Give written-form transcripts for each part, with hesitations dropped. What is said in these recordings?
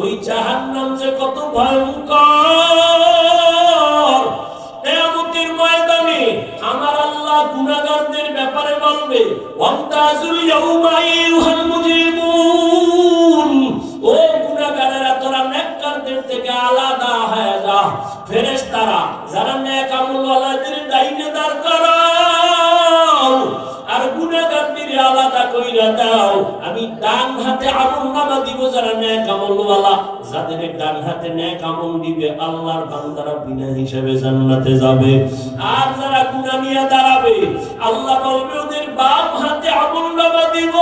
ওই জাহান্নাম যে কত ভয়ঙ্কর। কিয়ামতের ময়দানে আমার আল্লাহ গুনাহগারদের ব্যাপারে বলবে, ওয়ামতাজুল ইয়াউমা আইয়ুহাল মুজরিমুন, ও গুনাহগারেরা তোরা নেককারদের থেকে আলাদা হয়ে যা। ফেরেশতারা যারা নেক আমলওয়ালাদের ডাইনে দাঁড় করাও আর গুনাহগারদের আলাদা কইরা দাও। আমি ডান হাতে আমলনামা দিব যারা নেক আমলওয়ালা, যাদের ডান হাতে নেক আমল দিবে আল্লাহর বান্দারা বিনা হিসাবে জান্নাতে যাবে। আর যারা গুনাহ নিয়ে দাঁড়াবে আল্লাহ বলবে ওদের বাম হাতে আমলনামা দিব,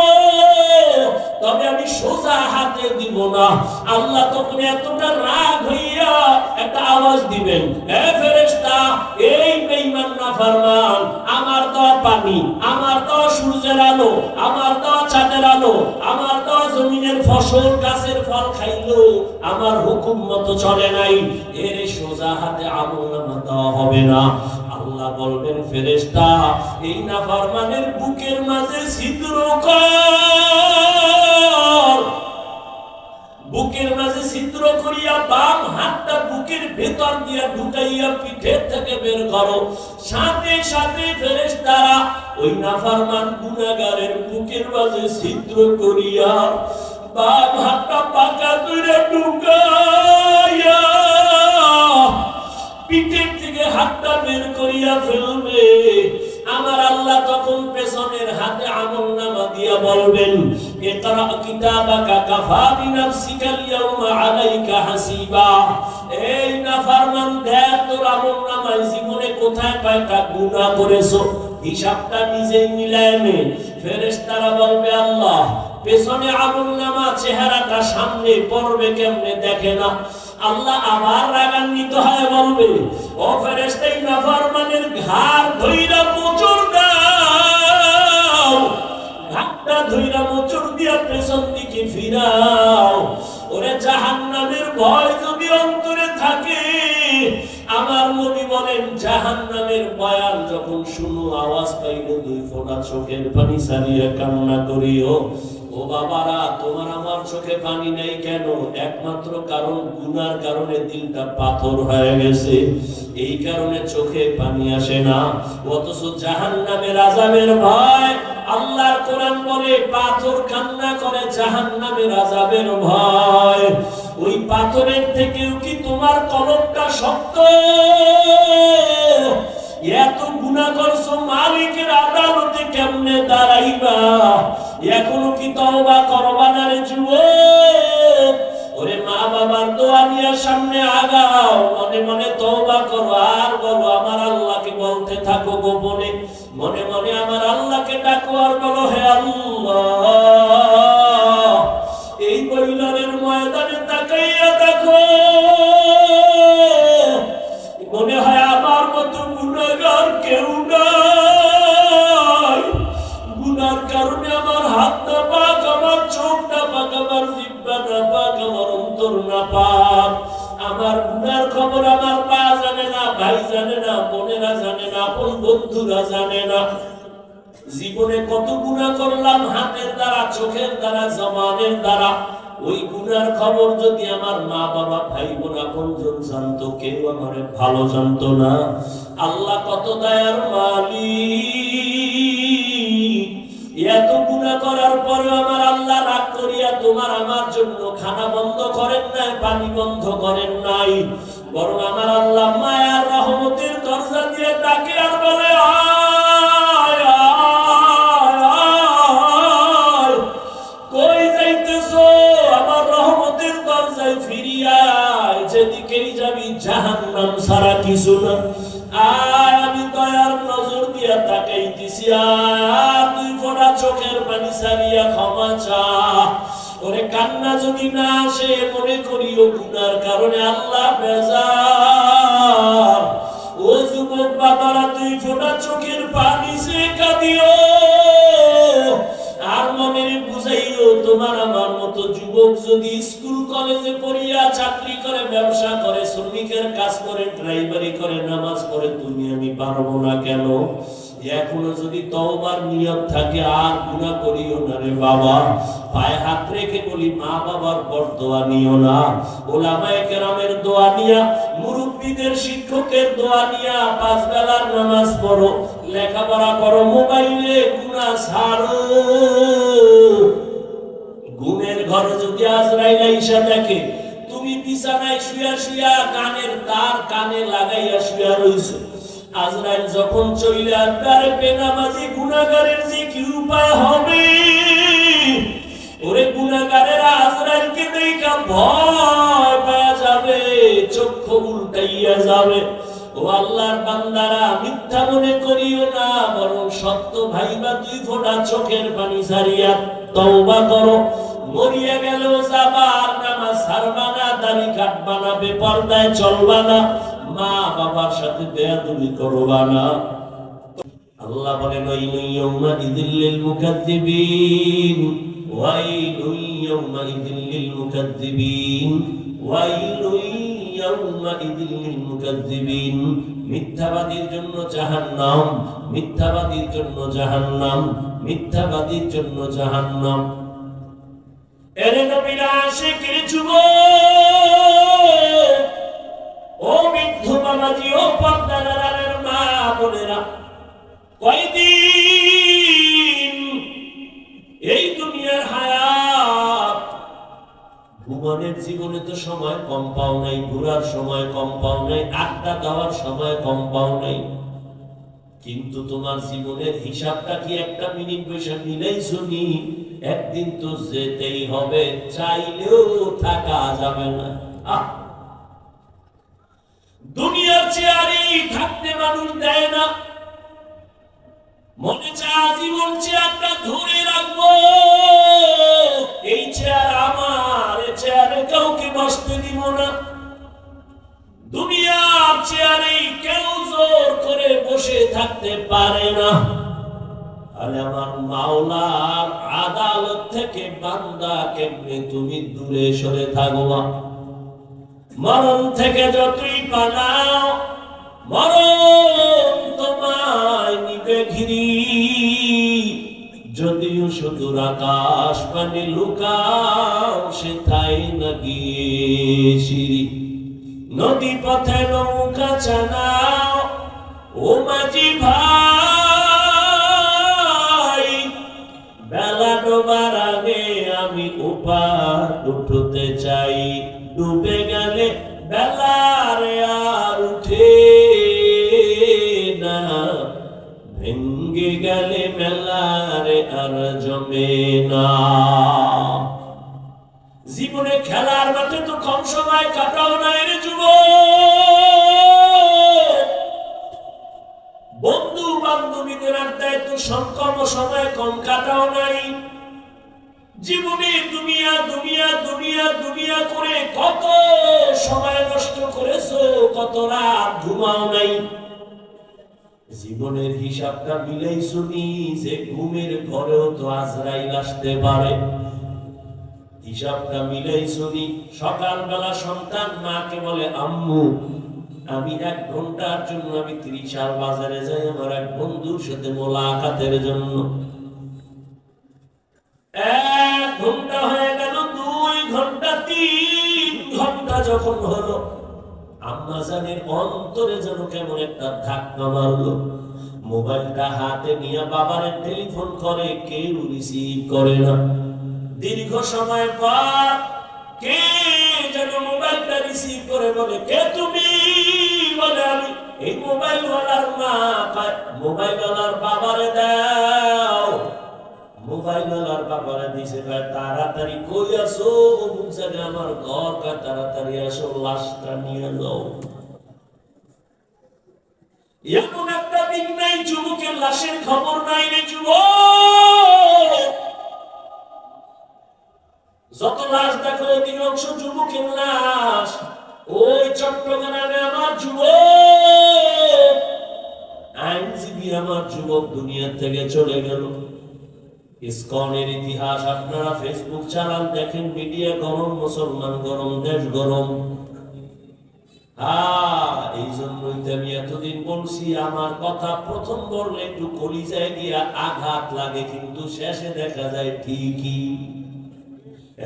তবে আমি সোজা হাতে দিব না। আল্লাহ তখন এতটা রাগ হইয়া একটা আওয়াজ দিবেন, হে ফেরেশতা, এই বেঈমান নাফরমান আমার দেওয়া পানি, আমার দেওয়া সূর্যের আলো, আমার দেওয়া চাঁদের আলো, আমার দেওয়া জমিনের ফসল গাছের ফল খাইলো, আমার হুকুম মতো চলে নাই, এর সোজা হাতে আমলনামা দেওয়া হবে না। আল্লাহ বলবেন, ফেরেশতা এই নাফরমানের বুকের মাঝে ছিদ্র কর, বুকের মাঝে ছিদ্র করিয়া বাম হাতটা বুকের ভেতর দিয়া ঢুকাইয়া পিঠের থেকে বের করো। সাথে সাথে ফেরেশতারা ওই নাফরমান গুনাহগারের বুকের মাঝে ছিদ্র করিয়া বাম হাতটা পাকা করে ঢুকাইয়া পিঠের থেকে হাতটা বের করিয়া ফেলবে। আমার আল্লাহ তখন পেছনের হাতে আমলনামা দিয়া বলবেন, ইকরা কিতাবাকা কাফা বিনাফসিকাল ইয়াউমা আলাইকা হাসিবা। এই নাফরমান দেখ তোর আমলনামায় জীবনে কোথায় কয়টা গুনাহ করেছো, হিসাবটা নিজেই মিলায় নে। ফেরেশতারা বলবে, আল্লাহ পেছনে আমলনামা চেহারাটা সামনে পড়বে কেমনে দেখে না। আল্লাহ আবার রাগান্বিত হয়ে বলবে, ও ফেরেশতা এই নাফরমানের ঘাড় ধইরা মোচড় দাও, ঘাড়টা ধইরা মোচড় দিয়া পেছন দিকে ফিরাও। ওরে জাহান্নামের ভয় যদি অন্তরে থাকে, আমার নবী বলেন জাহান্নামের বয়ান যখন শুনো আওয়াজ পাইলে দুই ফোঁটা চোখের পানি ছাড়িয়া কান্না করিও। ও বাবারা, তোমার আমার চোখে পানি নেই কেন? একমাত্র কারণ গুনার কারণে দিলটা পাথর হয়ে গেছে, এই কারণে চোখে পানি আসে না। অথচ জাহান্নামের আযাবের ভয়, আল্লাহর কোরআন বলে পাথর কান্না করে জাহান্নামের আযাবের ভয়। ওই পাথরের থেকেও কি তোমার কলবটা শক্ত? এত গুনাহ করছো, মালিকের আদালতে কেমনে দাঁড়াইবা? এখনো কি তওবা করবা না রে যুবক? ওরে মা বাবার দোয়া নিয়ে সামনে আগাও, মনে মনে তওবা করো আর বলো আমার আল্লাহকে বলতে থাকো গোপনে, মনে মনে আমার আল্লাহকে ডাকো আর বলো, হে আল্লাহ এই বৈলনের ময়দানে তাকাইয়া দেখো, মনে হয় আমার মতো গুনাহগার কেউ নাই। গুনার কারণে আমার হাত না পাক, আমার চোখ না পাক, আমার জিহ্বা না পাক, আমার অন্তর না পাক। আমার গুনার খবর আমার মা জানে না, ভাই জানে না, বোনেরা জানে না, আপন বন্ধুরা জানে না। জীবনে কত গুনাহ করলাম হাতের দ্বারা, চোখের দ্বারা, জবানের দ্বারা। ওই গুনার খবর যদি আমার মা বাবা ভাই বোন আপনজন জানতো, কেউ আমার ভালো জানতো না। আল্লাহ কত দয়ার মালিক, এত গুনাহ করার পরে আমার আল্লাহ রাগ করিয়া তোমার আমার জন্য খানা বন্ধ করেন নাই, পানি বন্ধ করেন নাই, বরং আমার আল্লাহ মায়ার রহমতের দরজা দিয়ে ডাকে আর বলে, কই যাইতেছো? আমার রহমতের দরজায় ফিরিয়া আয়, যেদিকেই যাবি জাহান্নাম ছাড়া কিছু না। আয়, আমি দয়ার নজর দিয়া তাকাইতেছি, আর দুই ফোঁটা চোখের পানি ছাড়িয়া ক্ষমা চা। ওরে কান্না যদি না আসে মনে করিও গুনার কারণে আল্লাহ বেজার। ও যুবক বাবারা, দুই ফোঁটা চোখের পানি সে কাঁদিও আর মনে বুঝাইও, তোমার আমার মতো যুবক যদি স্কুল কলেজে পড়িয়া চাকরি করে, ব্যবসা করে, শ্রমিকের কাজ করে, ড্রাইভারি করে, নামাজ পড়ে, তুমি আমি পারবো না কেন? এখনো যদি তওবার নিয়ত থাকে আর গুনাহ করিও না রে বাবা। পায়ে হাত রেখে বলি, মা বাবার বরদোয়া নিও না, ওলামায়ে কেরামের দোয়া নিয়া, মুরব্বিদের শিক্ষকের দোয়া নিয়া পাঁচ বেলার নামাজ পড়ো, লেখাপড়া করো, মোবাইলে গুনাহ ছাড়ো। ঘুমের ঘরে যদি আজরাইল আইসা দেখে তুমি বিছানায় শুয়া শুয়া কানের তার কানে লাগাইয়া শুয়া রইছো, আজরাইল যখন চইলে আসবে, বেনামাজি গুনাহগারের যে কি উপায় হবে? ওরে গুনাহগারেরা আজরাইলকে দেখা ভয় পাওয়া যাবে, চক্ষু উল্টাইয়া যাবে। ও আল্লাহর বান্দারা, মিথ্যা মনে করিও না, বরং সত্য ভাইবা দুই ফোঁটা চোখের পানি ছাড়িয়া তওবা করো। মরিয়া গেল যাবার, নামাজ ছাড়বা না, দাড়ি কাটবা না, বেপরদায় চলবা না, মা বাবার সাথে বেয়াদবি করবা না। আল্লাহ বলেন, ওয়াইলুন ইয়াউমাইযিল লিল মুকাজ্জিবিন, ওয়াইলুন ইয়াউমাইযিল লিল মুকাজ্জিবিন, ওয়াইলুন ইয়াউমাইযিল লিল মুকাজ্জিবিন। মিথ্যাবাদীর জন্য জাহান্নাম, মিথ্যাবাদীর জন্য জাহান্নাম, মিথ্যাবাদীর জন্য জাহান্নাম। এরে নবীর আশিকের যুবক, ও বৃদ্ধ বাবাজি, ও পর্দার আড়ালের মা বোনেরা, কয়দিন এই দুনিয়ার হায়াত, ভুবনের জীবনে তো সময় কম পাও নাই, ঘোরার সময় কম পাও নাই, আড্ডা দেওয়ার সময় কম পাও নাই, কিন্তু তোমার জীবনের হিসাবটা কি একটা মিনিট পয়সা মিলাইছো নি? একদিন তো যেতেই হবে, চাইলেও থাকা যাবে না। দুনিয়ার চেয়ারে থাকতে মানুষ দেয় না, মনে চায় জীবন চেয়ারটা ধরে রাখবো, এই চেয়ার আমার, এই চেয়ারে কাউকে বসতে দিব না। দুনিয়ার চেয়ারে কেউ জোর করে বসে থাকতে পারে না। আরে আমার মাওলার আদালত থেকে বান্দা কেমনে তুমি দূরে সরে থাকবা? মরণ থেকে যতই পালাও, মরণ তোমায় নিবে ঘিরি। যদিও সুদূর আকাশ পানে লুকাও, সেথায় না গিয়ে সিঁড়ি। নদী পথে নৌকা চালাও, ও মাঝি ভাই, বেলা ডোবার আগে আমি ওপার উঠতে চাই। ডুবে গেলে বেলারে আর উঠে না, ভেঙ্গে গেলে মেলারে আর জমে না। জীবনে খেলার মাঠে তো কম সময় কাটাও না রে যুবক, বন্ধু বান্ধবীদের আড্ডায় তো কম সময় কম কাটাও নাই। জীবনে দুনিয়া দুনিয়া দুনিয়া দুনিয়া করে কত সময় নষ্ট করেছো, কত রাত ঘুমাও নাই। জীবনের হিসাবটা মিলাইছো নি যে ঘুমের ঘরেও তো আজরাইল আসতে পারে? হিসাবটা মিলাইছো নি? সকালবেলা সন্তান মাকে বলে, আম্মু আমি 1 ঘন্টার জন্য আমি 30 সাল বাজারে যাই আমার এক বন্ধুর সাথে মোলাকাতের জন্য। 1 ঘন্টা হয়ে গেল, 2 ঘন্টা, 3 ঘন্টা যখন হলো, আম্মা জানের অন্তরে যেন কেমন একটা ধাক্কা মারলো। মোবাইলটা হাতে নিয়ে বাবারে টেলিফোন করে, কেউ রিসিভ করে না। দীর্ঘ সময় পর কে যেন মোবাইলটা রিসিভ করে বলে, কে তুমি? বলে আমি। এই মোবাইলওয়ালার মা। মোবাইলওয়ালার বাবারে দাও। মোবাইলওয়ালার বাবারে দিছে, তাড়াতাড়ি কই আসো, অমুক জায়গায় আমার ঘর, তাড়াতাড়ি আসো, লাশটা নিয়ে যাও। এমন একটা দিন নাই যুবকের লাশের খবর নাই রে যুবক। যত লাশ দেখো অধিকাংশ যুবকের লাশ। ওই চট্টগ্রামে আমার যুবক, আইনজীবী আমার যুবক দুনিয়া থেকে চলে গেল। ইসকনের ইতিহাস আপনারা ফেসবুক চালান, দেখেন, মিডিয়া গরম, মুসলমান গরম, দেশ গরম। এই জন্যই তো আমি এতদিন বলছি, আমার কথা প্রথম বললে একটু কলিজায় গিয়া আঘাত লাগে, কিন্তু শেষে দেখা যায় ঠিকই।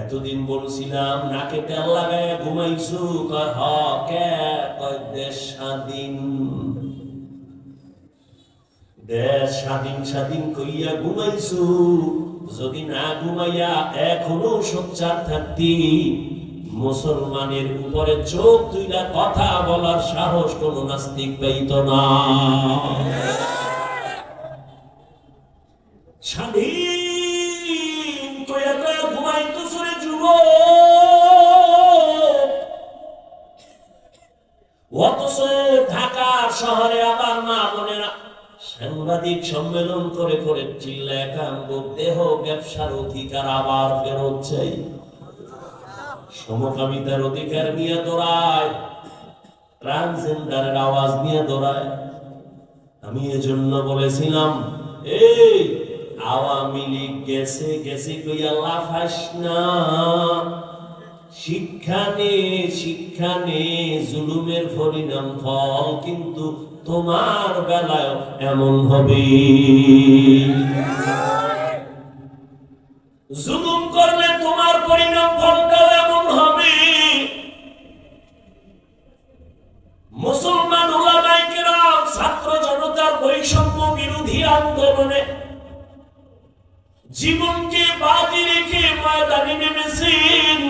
এতদিন বলছিলাম নাকে তেল লাগায় ঘুমাইছু, কয় হ কে, কয় দেশ স্বাধীন, দেশ স্বাধীন স্বাধীন কইয়া ঘুমাইছু। যদি না ঘুমাইয়া এখনো সোচ্চার থাকতি, মুসলমানের উপরে চোখ তুইলা কথা বলার সাহস কোন নাস্তিক পাইত না। স্বাধীন কইয়া কইয়া ঘুমাইতো সুরে যুবক, অথচ ঢাকা শহরে আবার মা বোনেরা সাংবাদিক সম্মেলন করে করে চিল্লায় কান্দো, দেহ ব্যবসার অধিকার আবার ফেরত চাই, সমকামিতার অধিকার নিয়ে দৌড়ায়, ট্রান্সজেন্ডারের আওয়াজ নিয়ে দৌড়ায়। আমি এজন্য বলেছিলাম, এই আওয়ামী লীগ গেছে গেছে কইয়া লাফাইস না, শিক্ষা নে জুলুমের পরিণাম ফল কিন্তু তোমার বেলায় এমন হবে। জুলুম করলে তোমার পরিণাম ফলটাও এমন হবে। মুসলমান উলামায়ে কেরাম ছাত্র জনতার বৈষম্য বিরোধী আন্দোলনে জীবনকে বাজি রেখে ময়দানে নেমেছেন।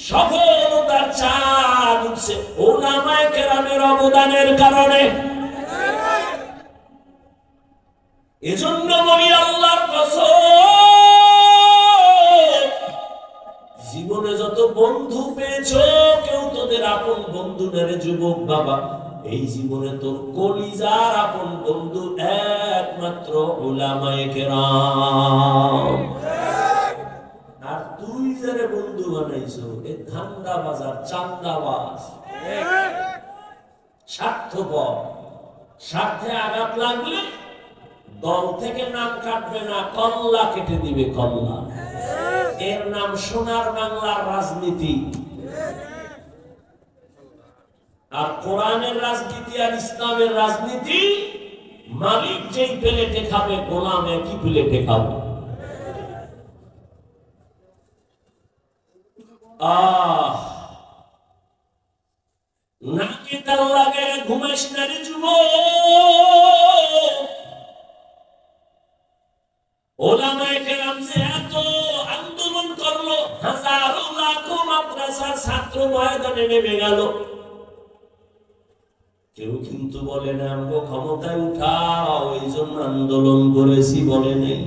সফলতার চাঁদ উঠছে উলামায়ে কেরামের অবদানের কারণে। এজন্য বলি আল্লাহর কসম, জীবনে যত বন্ধু পেয়েছো কেউ তোদের আপন বন্ধু নেরে যুবক বাবা, এই জীবনে তোর কলিজার আপন বন্ধু একমাত্র উলামায়ে কেরাম। আর তুই যারে বন্ধু বানাইছো এ ধান্দা বাজার, চান্দাবাজ, স্বার্থপর, স্বার্থে আঘাত লাগলে দল থেকে নাম কাটবে না, কল্লা কেটে দিবে, কল্লা। এর নাম সোনার বাংলার রাজনীতি। আর কোরআনের রাজনীতি আর ইসলামের রাজনীতি, মালিক যেই প্লেটে খাবে গোলাম একই প্লেটে খাবে। নাকি তার লাগে ঘুমাইস না রে যুবক। ওলামায়ে কেরাম যে এত আন্দোলন করলো, হাজারো লাখো মাদ্রাসার ছাত্র ময়দানে নেমে গেল, কেউ কিন্তু বলে না আমগো ক্ষমতায় উঠাও এই জন্য আন্দোলন করেছি, বলে নেই।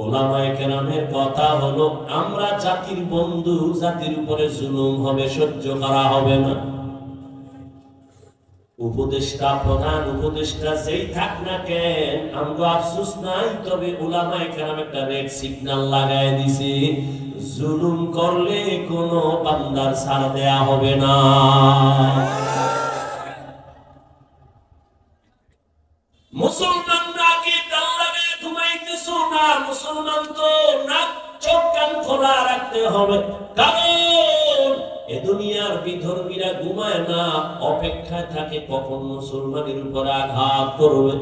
ওলামায়ে কেরামের কথা হলো আমরা জাতির বন্ধু, জাতির উপরে জুলুম হবে, সহ্য করা হবে না। উপদেষ্টা, প্রধান উপদেষ্টা যেই থাক না কেন, আমগো আফসোস নাই, তবে উলামায়ে কেরাম একটা রেড সিগন্যাল লাগায় দিছে, জুলুম করলে কোনো বান্দার ছাড় দেয়া হবে না। মুসলমানরা কি তাল লাগায় ঘুমাইতেছো না? মুসলমান তো নাক চোখ কান খোলা রাখতে হবে, কারণ এ দুনিয়ার বিধর্মীরা ঘুমায় না, অপেক্ষায় থাকে কখন মুসলমানের উপর আঘাত করবে।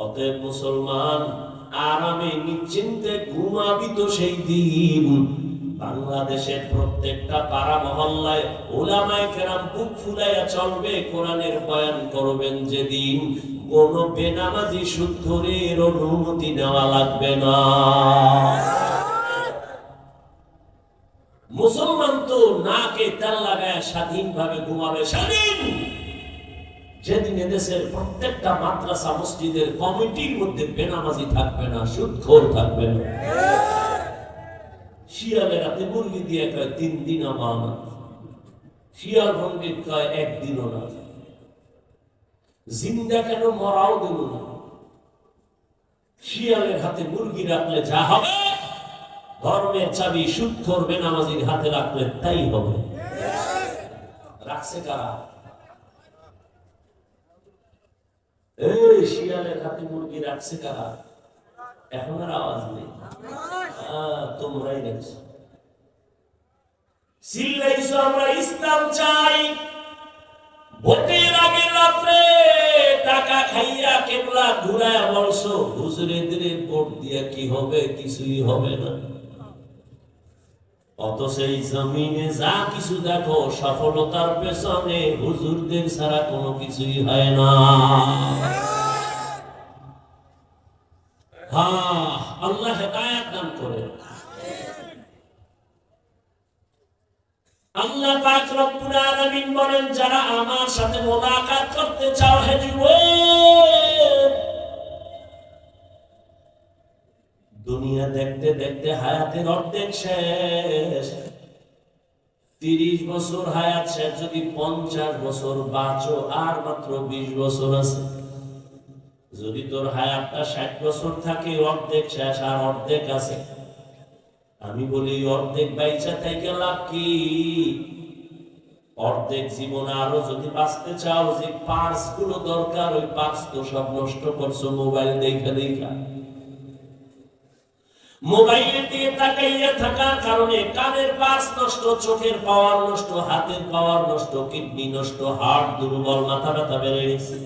অতএব মুসলমান আরামে নিশ্চিন্তে ঘুমাবি তো সেই দিন বাংলাদেশের প্রত্যেকটা পাড়া মহল্লায় উলামায়ে কেরাম বুক ফুলাইয়া চলবে, কোরআনের বয়ান করবেন যেদিন, কোন বেনামাজি সুদখোরের অনুমতি নেওয়া লাগবে না। মুসলমান তো নাকে তেল লাগায় স্বাধীনভাবে ঘুমাবে, স্বাধীন। যেদিন এদেশের প্রত্যেকটা মাদ্রাসা মসজিদের কমিটির মধ্যে বেনামাজি থাকবে না, সুদখোর থাকবে না। শিয়ালের হাতে মুরগি দিয়ে কয় 3 দিন আমানত, শিয়াল পণ্ডিত কয় 1 দিনও না। জিন্দা কেন, মরাও দিল না। শিয়ালের হাতে মুরগি রাখলে যা হবে, ধর্মের চাবি সুদখোর বেনামাজির হাতে রাখলে তাই হবে। রাখছে কারা? এই শিয়ালের হাতে মুরগি রাখছে কারা? এখন আর আওয়াজ নেই, তোমরাই দেখছো। চিল্লাইছো আমরা ইসলাম চাই, তোমরা ঘুরায় বলছো হুজুরেদের ভোট দিয়া কি হবে? কিছুই হবে না। অথচ এই জমিনে যা কিছু দেখো সফলতার পেছনে হুজুরদের ছাড়া কোনো কিছুই হয় না। হ্যাঁ, আল্লাহ হেদায়েত দান করে। আল্লাহ পাক রব্বুল আলামিন বলেন, যারা আমার সাথে মুলাকাত করতে চাও হে যুবক, দুনিয়া দেখতে দেখতে হায়াতের অর্ধেক শেষ। 30 বছর হায়াত শেষ, যদি 50 বছর বাঁচো আর মাত্র 20 বছর আছে। যদি তোর হায়াতটা 60 বছর থাকে, অর্ধেক শেষ আর অর্ধেক আছে। আমি বলি অর্ধেক বাইচা থেকে লাভ কি? অর্ধেক জীবন আরো যদি বাঁচতে চাও, যে পার্স গুলো দরকার ওই পার্স তো সব নষ্ট করছো মোবাইল দেখা দেখা। মোবাইলের দিকে তাকাইয়া থাকার কারণে কানের পার্স নষ্ট, চোখের পাওয়ার নষ্ট, হাতের পাওয়ার নষ্ট, কিডনি নষ্ট, হার্ট দুর্বল, মাথা ব্যথা বেড়ে গেছে।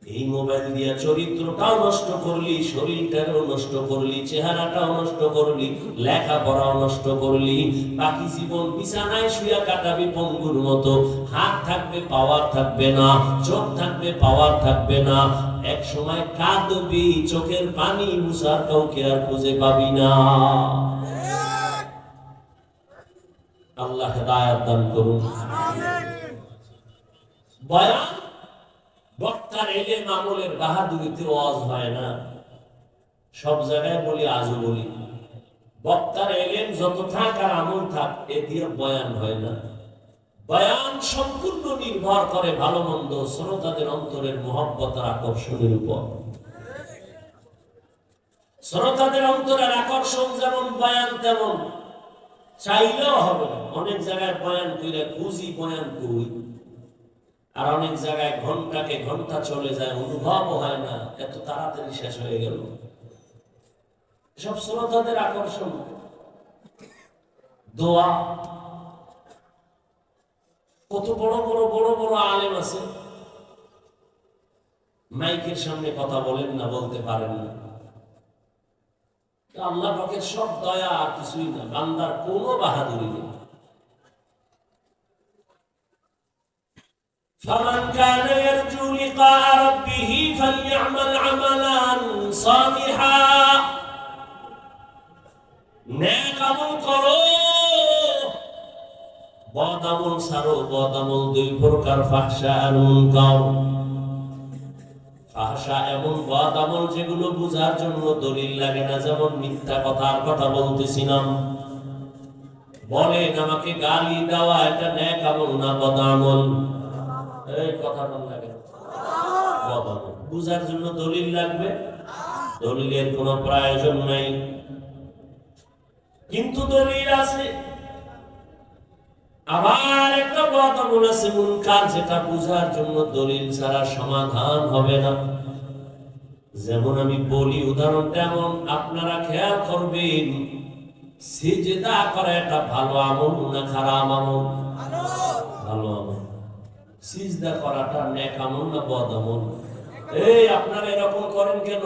এই মোবাইল দিয়া চরিত্রটাও নষ্ট করলি, শরীরটাও নষ্ট করলি, চেহারাটাও নষ্ট করলি, লেখাপড়াও নষ্ট করলি। বাকি জীবন বিছানায় শুয়ে কাটাবি পঙ্গুর মতো। হাত থাকবে পাওয়ার থাকবে না, চোখ থাকবে পাওয়ার থাকবে না। এক সময় কাঁদবি, চোখের পানি মুছার কাউকে আর খুঁজে পাবি না। আল্লাহ হেদায়েত দান করুন। বয়ান বক্তার এলেম আমলের বাহাদুরিতে ওয়াজ হয় না। সব জায়গায় বলি, আজও বলি, বক্তার এলেম যত থাক আর আমল থাক, এ দিয়ে বয়ান হয় না। বয়ান সম্পূর্ণ নির্ভর করে ভালো মন্দ শ্রোতাদের অন্তরের মহব্বত আর আকর্ষণের উপর। শ্রোতাদের অন্তরের আকর্ষণ যেমন, বয়ান তেমন। চাইলেও হবে না। অনেক জায়গায় বয়ান কইরা খুঁজি বয়ান কই, আর অনেক জায়গায় ঘন্টাকে ঘন্টা চলে যায়, অনুভব হয় না, এত তাড়াতাড়ি শেষ হয়ে গেল। সব শ্রোতাদের আকর্ষণ। দোয়া, কত বড় বড় বড় বড় আলেম আছে, মাইকের সামনে কথা বলেন না, বলতে পারেন না। আল্লাহ পাকের সব দয়া আর কিছুই না, বান্দার কোনো বাহাদুরি নেই। فمن كان يرجو لقاء ربه فليعمل عملا صالحا। নেক আমল করো, বদ আমল ছাড়ো। বদ আমল দুই প্রকার, ফাহশা আর মুনকার। ফাহশা এমন বদ আমল যেগুলো বুঝার জন্য দলিল লাগে না, যেমন মিথ্যা কথার কথা বলতেছিলাম। বলেন আমাকে গালি দেওয়া এটা নেক আমল না বদ আমল? এই কথাটা লাগে, বদ আমল। বুঝার জন্য দলিল লাগবে, দলিলের কোনো প্রয়োজন নাই, কিন্তু দলিল আছে। আবার একটা বদ আমল আছে মুনকার, যেটা বুঝার জন্য দলিল ছাড়া সমাধান হবে না। যেমন আমি বলি, উদাহরণ তেমন, আপনারা খেয়াল করবেন, সিজদা করা এটা ভালো আমল না খারাপ আমল? ভালো আমল। সিজদা করাটা নেক আমল না বদ আমল? এই আপনারা এরকম করেন কেন?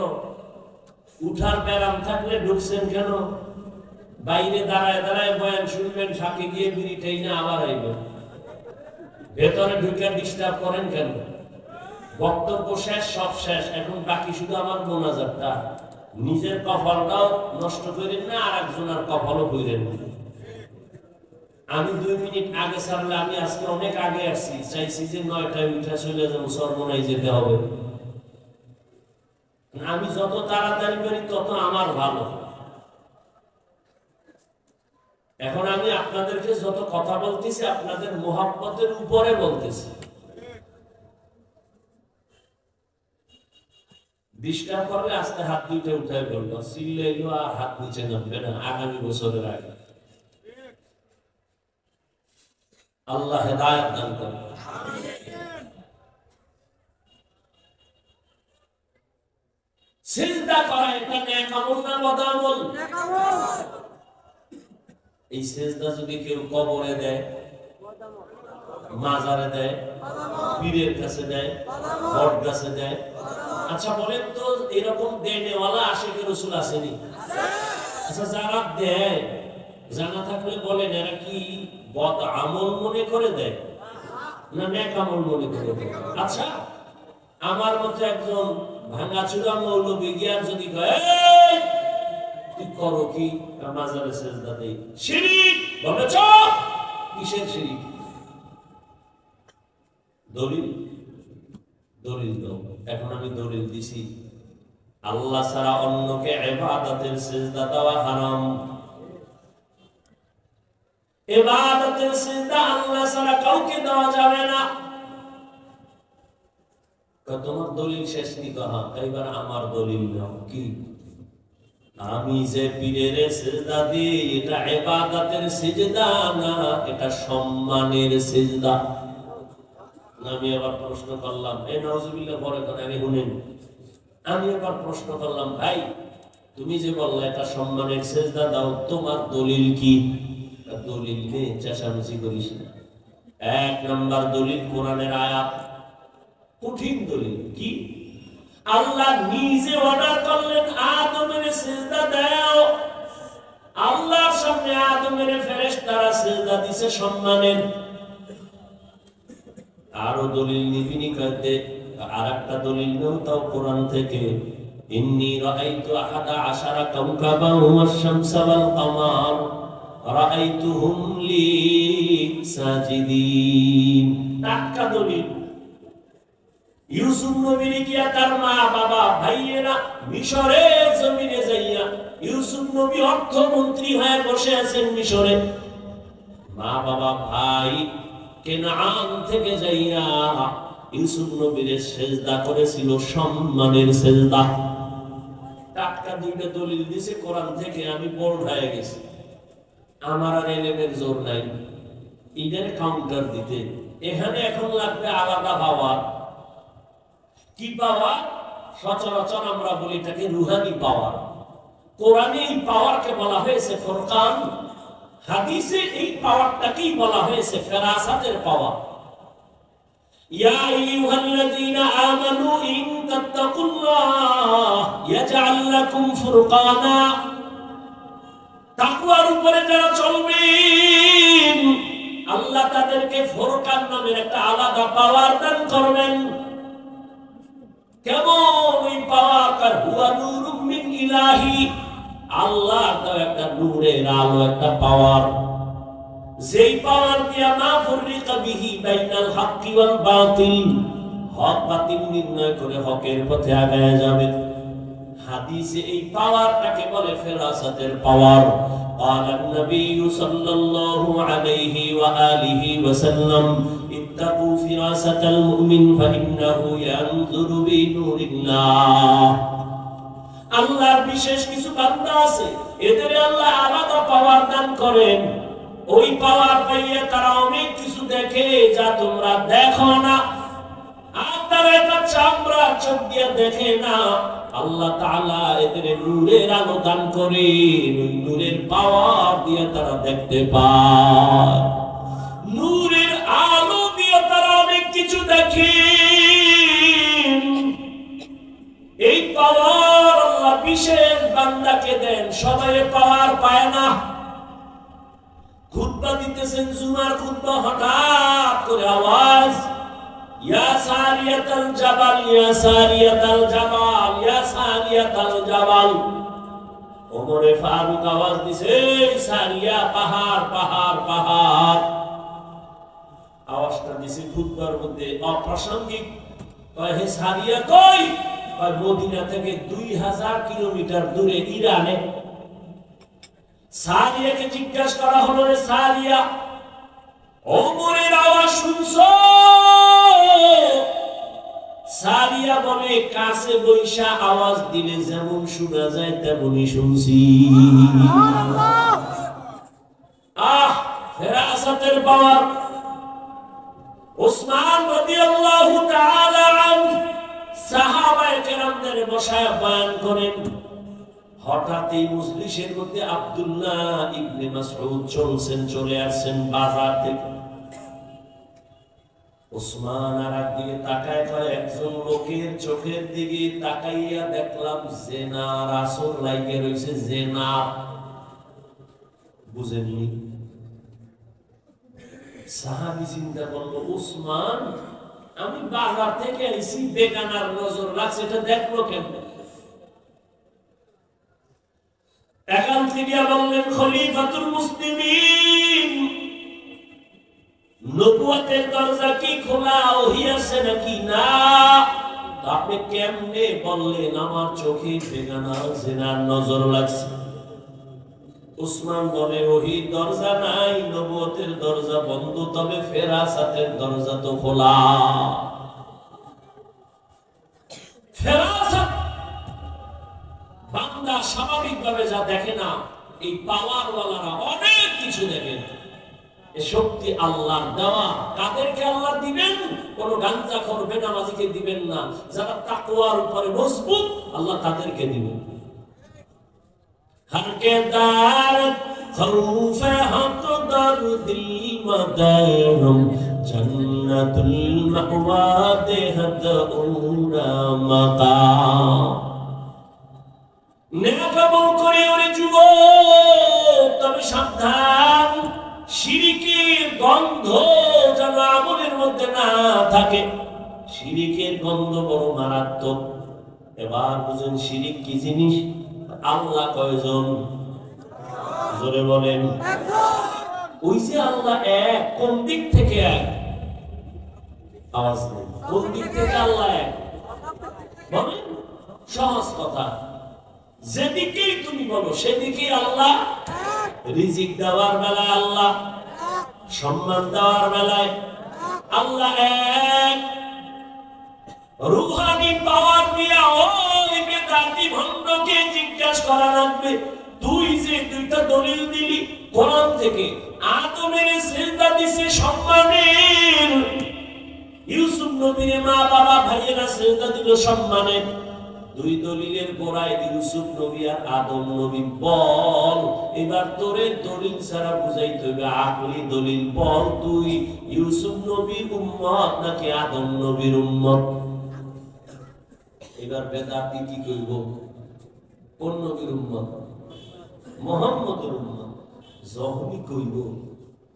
উঠার ব্যারাম থাকলে ঢুকছেন কেন? বাইরে দাঁড়ায় দাঁড়ায় বয়ান শুনবেন, ফাঁকে গিয়ে বিড়িটাই না আবার আইবেন। ভেতরে ঢুকে ডিস্টার্ব করেন কেন? বক্তব্য শেষ, সব শেষ, এখন বাকি শুধু আমার মোনাজাতটা। নিজের কপালটাও নষ্ট করেন না, আর একজনের কপালও করেন না। আমি 2 মিনিট আগে ছাড়লে, আমি আজকে অনেক আগে আসছি, চাইছি যে 9টায় উঠে চলে যাবো, সর্বনাই যেতে হবে। আমি যত তাড়াতাড়ি পারি তত আমার ভালো। এখন আমি আপনাদেরকে যত কথা বলতেছি, আপনাদের মোহাব্বতের উপরে বলতেছি। ডিস্টার্ব করলে আস্তে হাত দুইটা উঠাই বলবো, চিল্লাইলো আর হাত নিচে নামবে না আগামী বছরের আগে। আল্লাহ হেদায়েত দান করুন। সিজদা করা এটা নেক আমল না বদ আমল? এই সিজদা যদি কেউ কবরে দেয়, মাজারে দেয়, পীরের কাছে দেয়, বট গাছে দেয়, আচ্ছা বলেন তো, এরকম দেনেওয়ালা আশিক রাসূল আসেনি? আচ্ছা যারা দেয়, জানা থাকলে বলেন এরা কি বদ আমল মনে করে দেয় না নেক আমল মনে করে দেয়? আচ্ছা আমার মতো একজন ভাঙাচুরা মৌলবী গিয়া যদি কয় এই তুই করো কি, মাজারে সেজদা দেই, শিরক বলে চুপ। কিসের শিরক? দলিল দলিল দাও। এখন আমি দলিল দিছি, আল্লাহ ছাড়া অন্যকে ইবাদতের সিজদা দেওয়া হারাম। ইবাদতের সিজদা আল্লাহ ছাড়া কাউকে দেওয়া যাবে না। তোমার দলিল শেষ নি কহা, এবার আমার দলিল নাও। কি? আমি যে পীরের সিজদা দিই এটা ইবাদতের সিজদা না, এটা সম্মানের সিজদা। আমি আবার প্রশ্ন করলাম, এই নাউজুবিল্লাহ পরে কথা আমি শুনেন, আমি আবার প্রশ্ন করলাম, ভাই তুমি যে বললে এটা সম্মানের সিজদা দাও, তোমার দলিল কি? দলিল নেই, চেঁচামেচি করিস না। এক নাম্বার দলিল কোরআনের আয়াত, কঠিন দলিল। কি? আল্লাহ নিজে অর্ডার করলেন আদমের সিজদা দাও। আল্লাহর সামনে আদমের ফেরেশতারা সিজদা দিছে সম্মানের। আরো দলিল নিবিনি করতে আরেকটা দলিল নাও তাও কোরআন থেকে, ইন্নী রাআইতু আহাদা আশারা কাওকাবান ওয়াশ শামসা ওয়াল কামার রাআইতুহুম লি সাজিদিন। টাটকা দলিল। ইউসুফ নবীর গিয়া তার মা বাবা ভাইয়েরা মিশরের জমিনে যাইয়া, ইউসুফ নবী অর্থমন্ত্রী হয়ে বসে আছেন মিশরে, মা বাবা ভাই কেনান থেকে যাইয়া ইউসুফ নবীর সেজদা করেছিল সম্মানের সেজদা। টাটকা দুইটা দলিল দিছে কোরআন থেকে, আমি বোর্ড হয়ে গেছি। আমার আর এলেমের জোর নাই ইদের কাউন্টার দিতে। এখানে এখন লাগবে আলাদা পাওয়ার। কি পাওয়ার? সচরাচর আমরা বলি এটাকে রুহানি পাওয়ার। কোরআনে এই পাওয়ারকে বলা হয়েছে ফুরকান, হাদিসে এই পাওয়ারটাকেই বলা হয়েছে ফেরাসাতের পাওয়ার। ইয়া আইয়ুহাল্লাযীনা আমানু ইন তাত্তাকুল্লাহ ইয়াজআল লাকুম ফুরকানা। তাকওয়ার উপরে যারা চলবেন আল্লাহ তাদেরকে ফুরকান নামের একটা আলাদা পাওয়ার দান করবেন। কেমন ওই পাওয়ার? হুয়া নূরুম মিন ইলাহি, আল্লাহর দেওয়া একটা নূরের আলো, একটা পাওয়ার, যেই পাওয়ার দিয়া মা ফুররিকা বিহি বাইনাল হাক্কি ওয়াল বাতিল, হক বাতিল নির্ণয় করে হকের পথে আগায়া যাবে। হাদিসে এই পাওয়ারটাকে বলে ফেরাসাতের পাওয়ার। قال النبي صلى الله عليه وآله وسلم اتقوا فراسة المؤمن فإنه ينظر بنور الله। আল্লাহর বিশেষ কিছু বান্দা আছে, এদের আল্লাহ আলাদা পাওয়ার দান করেন। ওই পাওয়ার পাইয়ে তারা অনেক কিছু দেখে যা তোমরা দেখো না। আর তারা এটা চামড়া চোখ দিয়ে দেখে না। আল্লাহ তাআলা এদের নূরের আলো দান করেন, ওই নূরের পাওয়ার দিয়ে তারা দেখতে পায়। নূরের আলো দিয়ে তারা অনেক কিছু দেখে। এই পাওয়ার আল্লাহ বিশেষ বান্দাকে দেন, সবাই পাওয়ার পায় না। খুতবা দিতেছেন, জুমার খুতবা, হঠাৎ করে আওয়াজ, ইয়া সারিয়াতাল জাবাল, ইয়া সারিয়াতাল জাবাল, ইয়া সারিয়াতাল জাবাল। ওমরে ফারুক আওয়াজ দিছে, সারিয়া, পাহাড় পাহাড় পাহাড়। আওয়াজটা দিছে খুতবার মধ্যে অপ্রাসঙ্গিক। কয় হে সারিয়া কই? কয় মদিনা থেকে 2000 কিলোমিটার দূরে ইরানে। সারিয়াকে জিজ্ঞাসা করা হলো, রে সারিয়া, ওমরের আওয়াজ শুনছো? সারিয়া বলে, কাছে বৈশা আওয়াজ দিলে যেমন শোনা যায় তেমনই শুনছি। ফেরাসাতের পাওয়ার। ওসমান রাদিয়াল্লাহু তাআলা আনহু সাহাবায়ে কেরামদের বসায় বয়ান করেন। হঠাৎ এই মজলিসের মধ্যে আব্দুল্লাহ ইবনে মাসউদ চলে আসছেন বাজার থেকে। ওসমান আর একদিকে তাকায়, কয় একজন লোকের চোখের দিকে তাকাইয়া দেখলাম জেনার আসর লাইগে রয়েছে। জেনা বুঝেননি? সাহাবী চিন্তা করলো, ওসমান আমি বাজার থেকে আইছি, বেগানার নজর লাগছে, এটা দেখলো কেন? এখান থেকে বললেন, খলিফাতুল মুসলিমিন, নবুয়তের দরজা কি খোলা, ওহী আছে নাকি? না। আপনি কেমনে বললেন আমার চোখে বেগানা জিনার নজর লাগছে? উসমান বলে, ওহীর দরজা নাই, নবুয়তের দরজা বন্ধ, তবে ফেরাসাতের দরজা তো খোলা। ফেরাসাত বান্দা স্বাভাবিকভাবে যা দেখে না, এই পাওয়ার ওয়ালারা অনেক কিছু দেখেন। এই শক্তি আল্লাহর দেওয়া। কাদেরকে আল্লাহ দিবেন? কোন গাঞ্জাখোর বেনামাজিকে দিবেন না। যারা তাকওয়ার উপরে মজবুত, আল্লাহ তাদেরকে দিবেন। हर के दार खौफ हक दर दिल मदरम जन्नतुल मअवा देहत उरा मकाम। নেক আমল করে ওরে যুবক, তবে সাবধান, শিরকের গন্ধ যেন আমলের মধ্যে না থাকে। শিরকের গন্ধ বড় মারাত্মক। এবার বুঝুন শিরক কি জিনিস? আল্লাহ কয়জন? জোরে বলেন। ওই যে আল্লাহ এক, কোন দিক থেকে এক? আওয়াজ নেই। কোন দিক থেকে আল্লাহ এক বলেন? সহজ কথা, যেদিকেই তুমি বলো সেদিকেই আল্লাহ। রিজিক দেওয়ার বেলায় আল্লাহ, সম্মান দেওয়ার বেলায় আল্লাহ এক। রুহানি পাওয়ার দিয়া ওই বেদাতি ভণ্ডকে জিজ্ঞাসা করা লাগবে, তুই যে দুইটা দলিল দিলি কোরআন থেকে, আদমের সিজদা দিছে সম্মানের, ইউসুফ নবীর মা বাবা ভাইয়েরা সিজদা দিল সম্মানের, দুই দলিলের গোড়ায় ইউসুফ নবী আর আদম নবী। বল এবার তোরে দলিল ছাড়া বুঝাইতে হবে, আকলি দলিল বল, তুই ইউসুফ নবীর উম্মত নাকি আদম নবীর উম্মত? এবার বেদাতি কি কইব? কোন নবীর উম্মত? মুহাম্মদের উম্মত। যখনই কইব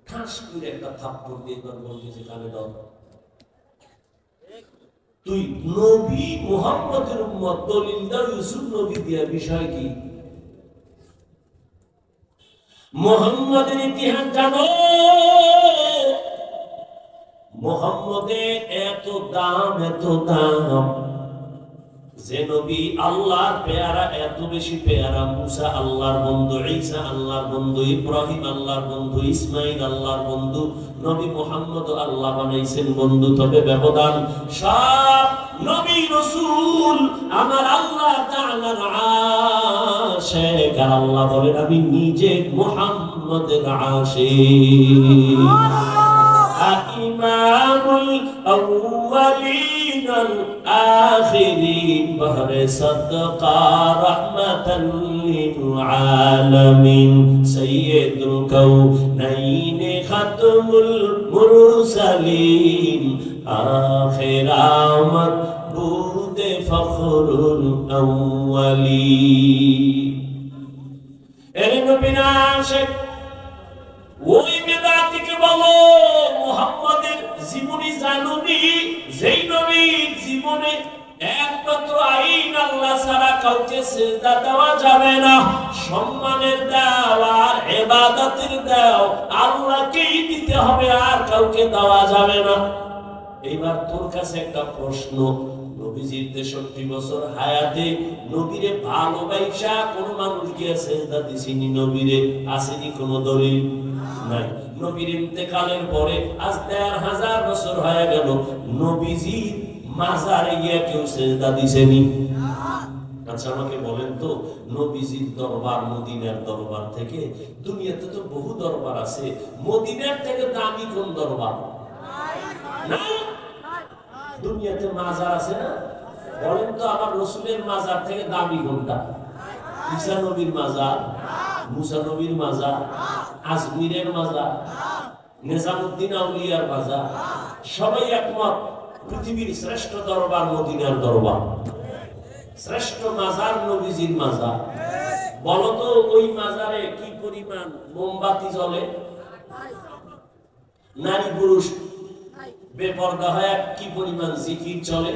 ঠাস করে একটা থাপ্পড় দিয়ে এবার বলতেছে, কানে দাও, তুই নবী মুহাম্মদের উম্মত, দলিল দাও ইউসুফ নবী দিয়া। বিষয় কি? মুহাম্মদের ইতিহাস জানো? মুহাম্মদের এত দাম, এত দাম, যে নবী আল্লাহর পেয়ারা, এত বেশি পেয়ারা। মুসা আল্লাহর বন্ধু, ঈসা আল্লাহর বন্ধু, ইব্রাহিম আল্লাহর বন্ধু, ইসমাইল আল্লাহর বন্ধু, নবী মুহাম্মদ আল্লাহ বানাইছেন বন্ধু। তবে ব্যবধান, সব নবী রাসূল আমার আল্লাহ তাআলার আশিক। আর আল্লাহ বলেন, আমি নিজে মুহাম্মদের আশিক। ইমামুল আউয়ালিন আল আখিরিন, বহরে সাদকা রাহমাতাল লিল আলামিন, সাইয়্যিদুল কাউনাইন খাতমুল মুরসালিন, আখির মাবুদ ফখরুল আউয়ালিন। এর নবী আশিক। ওই বেদাতিকে বলো, মুহাম্মাদের জীবনী জানুনি? যেই নবীর জীবনে একমাত্র আইন আল্লাহ ছাড়া কাউকে সিজদা দেওয়া যাবে না, সম্মানের দাও আর ইবাদতের দাও আল্লাহকেই দিতে হবে, আর কাউকে দেওয়া যাবে না। এইবার তোর কাছে একটা প্রশ্ন, নবীজির 63 বছর হায়াতে নবীরে ভালোবাসা কোন মানুষ গিয়ে সিজদা দিছিনি? নবীরে আসেনি কোন দলিল নাই। নবীর ইন্তেকালের পরে আজ ১৫০০ বছর হয়ে গেল, নবীজি মাজারে গিয়ে কেউ সিজদা দিছেনি? আচ্ছা আমাকে বলেন তো, নবীজির দরবার মদিনার দরবার থেকে, দুনিয়াতে তো বহু দরবার আছে, মদিনার থেকে দামি কোন দরবার? না, দুনিয়াতে মাজার আছে না? বলেন তো আমার রাসূলের মাজার থেকে দামি কোনটা? ঈসা নবীর মাজার, মুসা নবীর মাজার, আজমিরের মাজার, নিজামুদ্দিন আউলিয়ার মাজার, সবাই একমত পৃথিবীর শ্রেষ্ঠ দরবার মদিনার দরবার, শ্রেষ্ঠ মাজার নবীজির মাজার। বলতো ওই মাজারে কি পরিমাণ মোমবাতি জ্বলে, নারী পুরুষ বেপরদা হয় কি পরিমাণ জিকির চলে,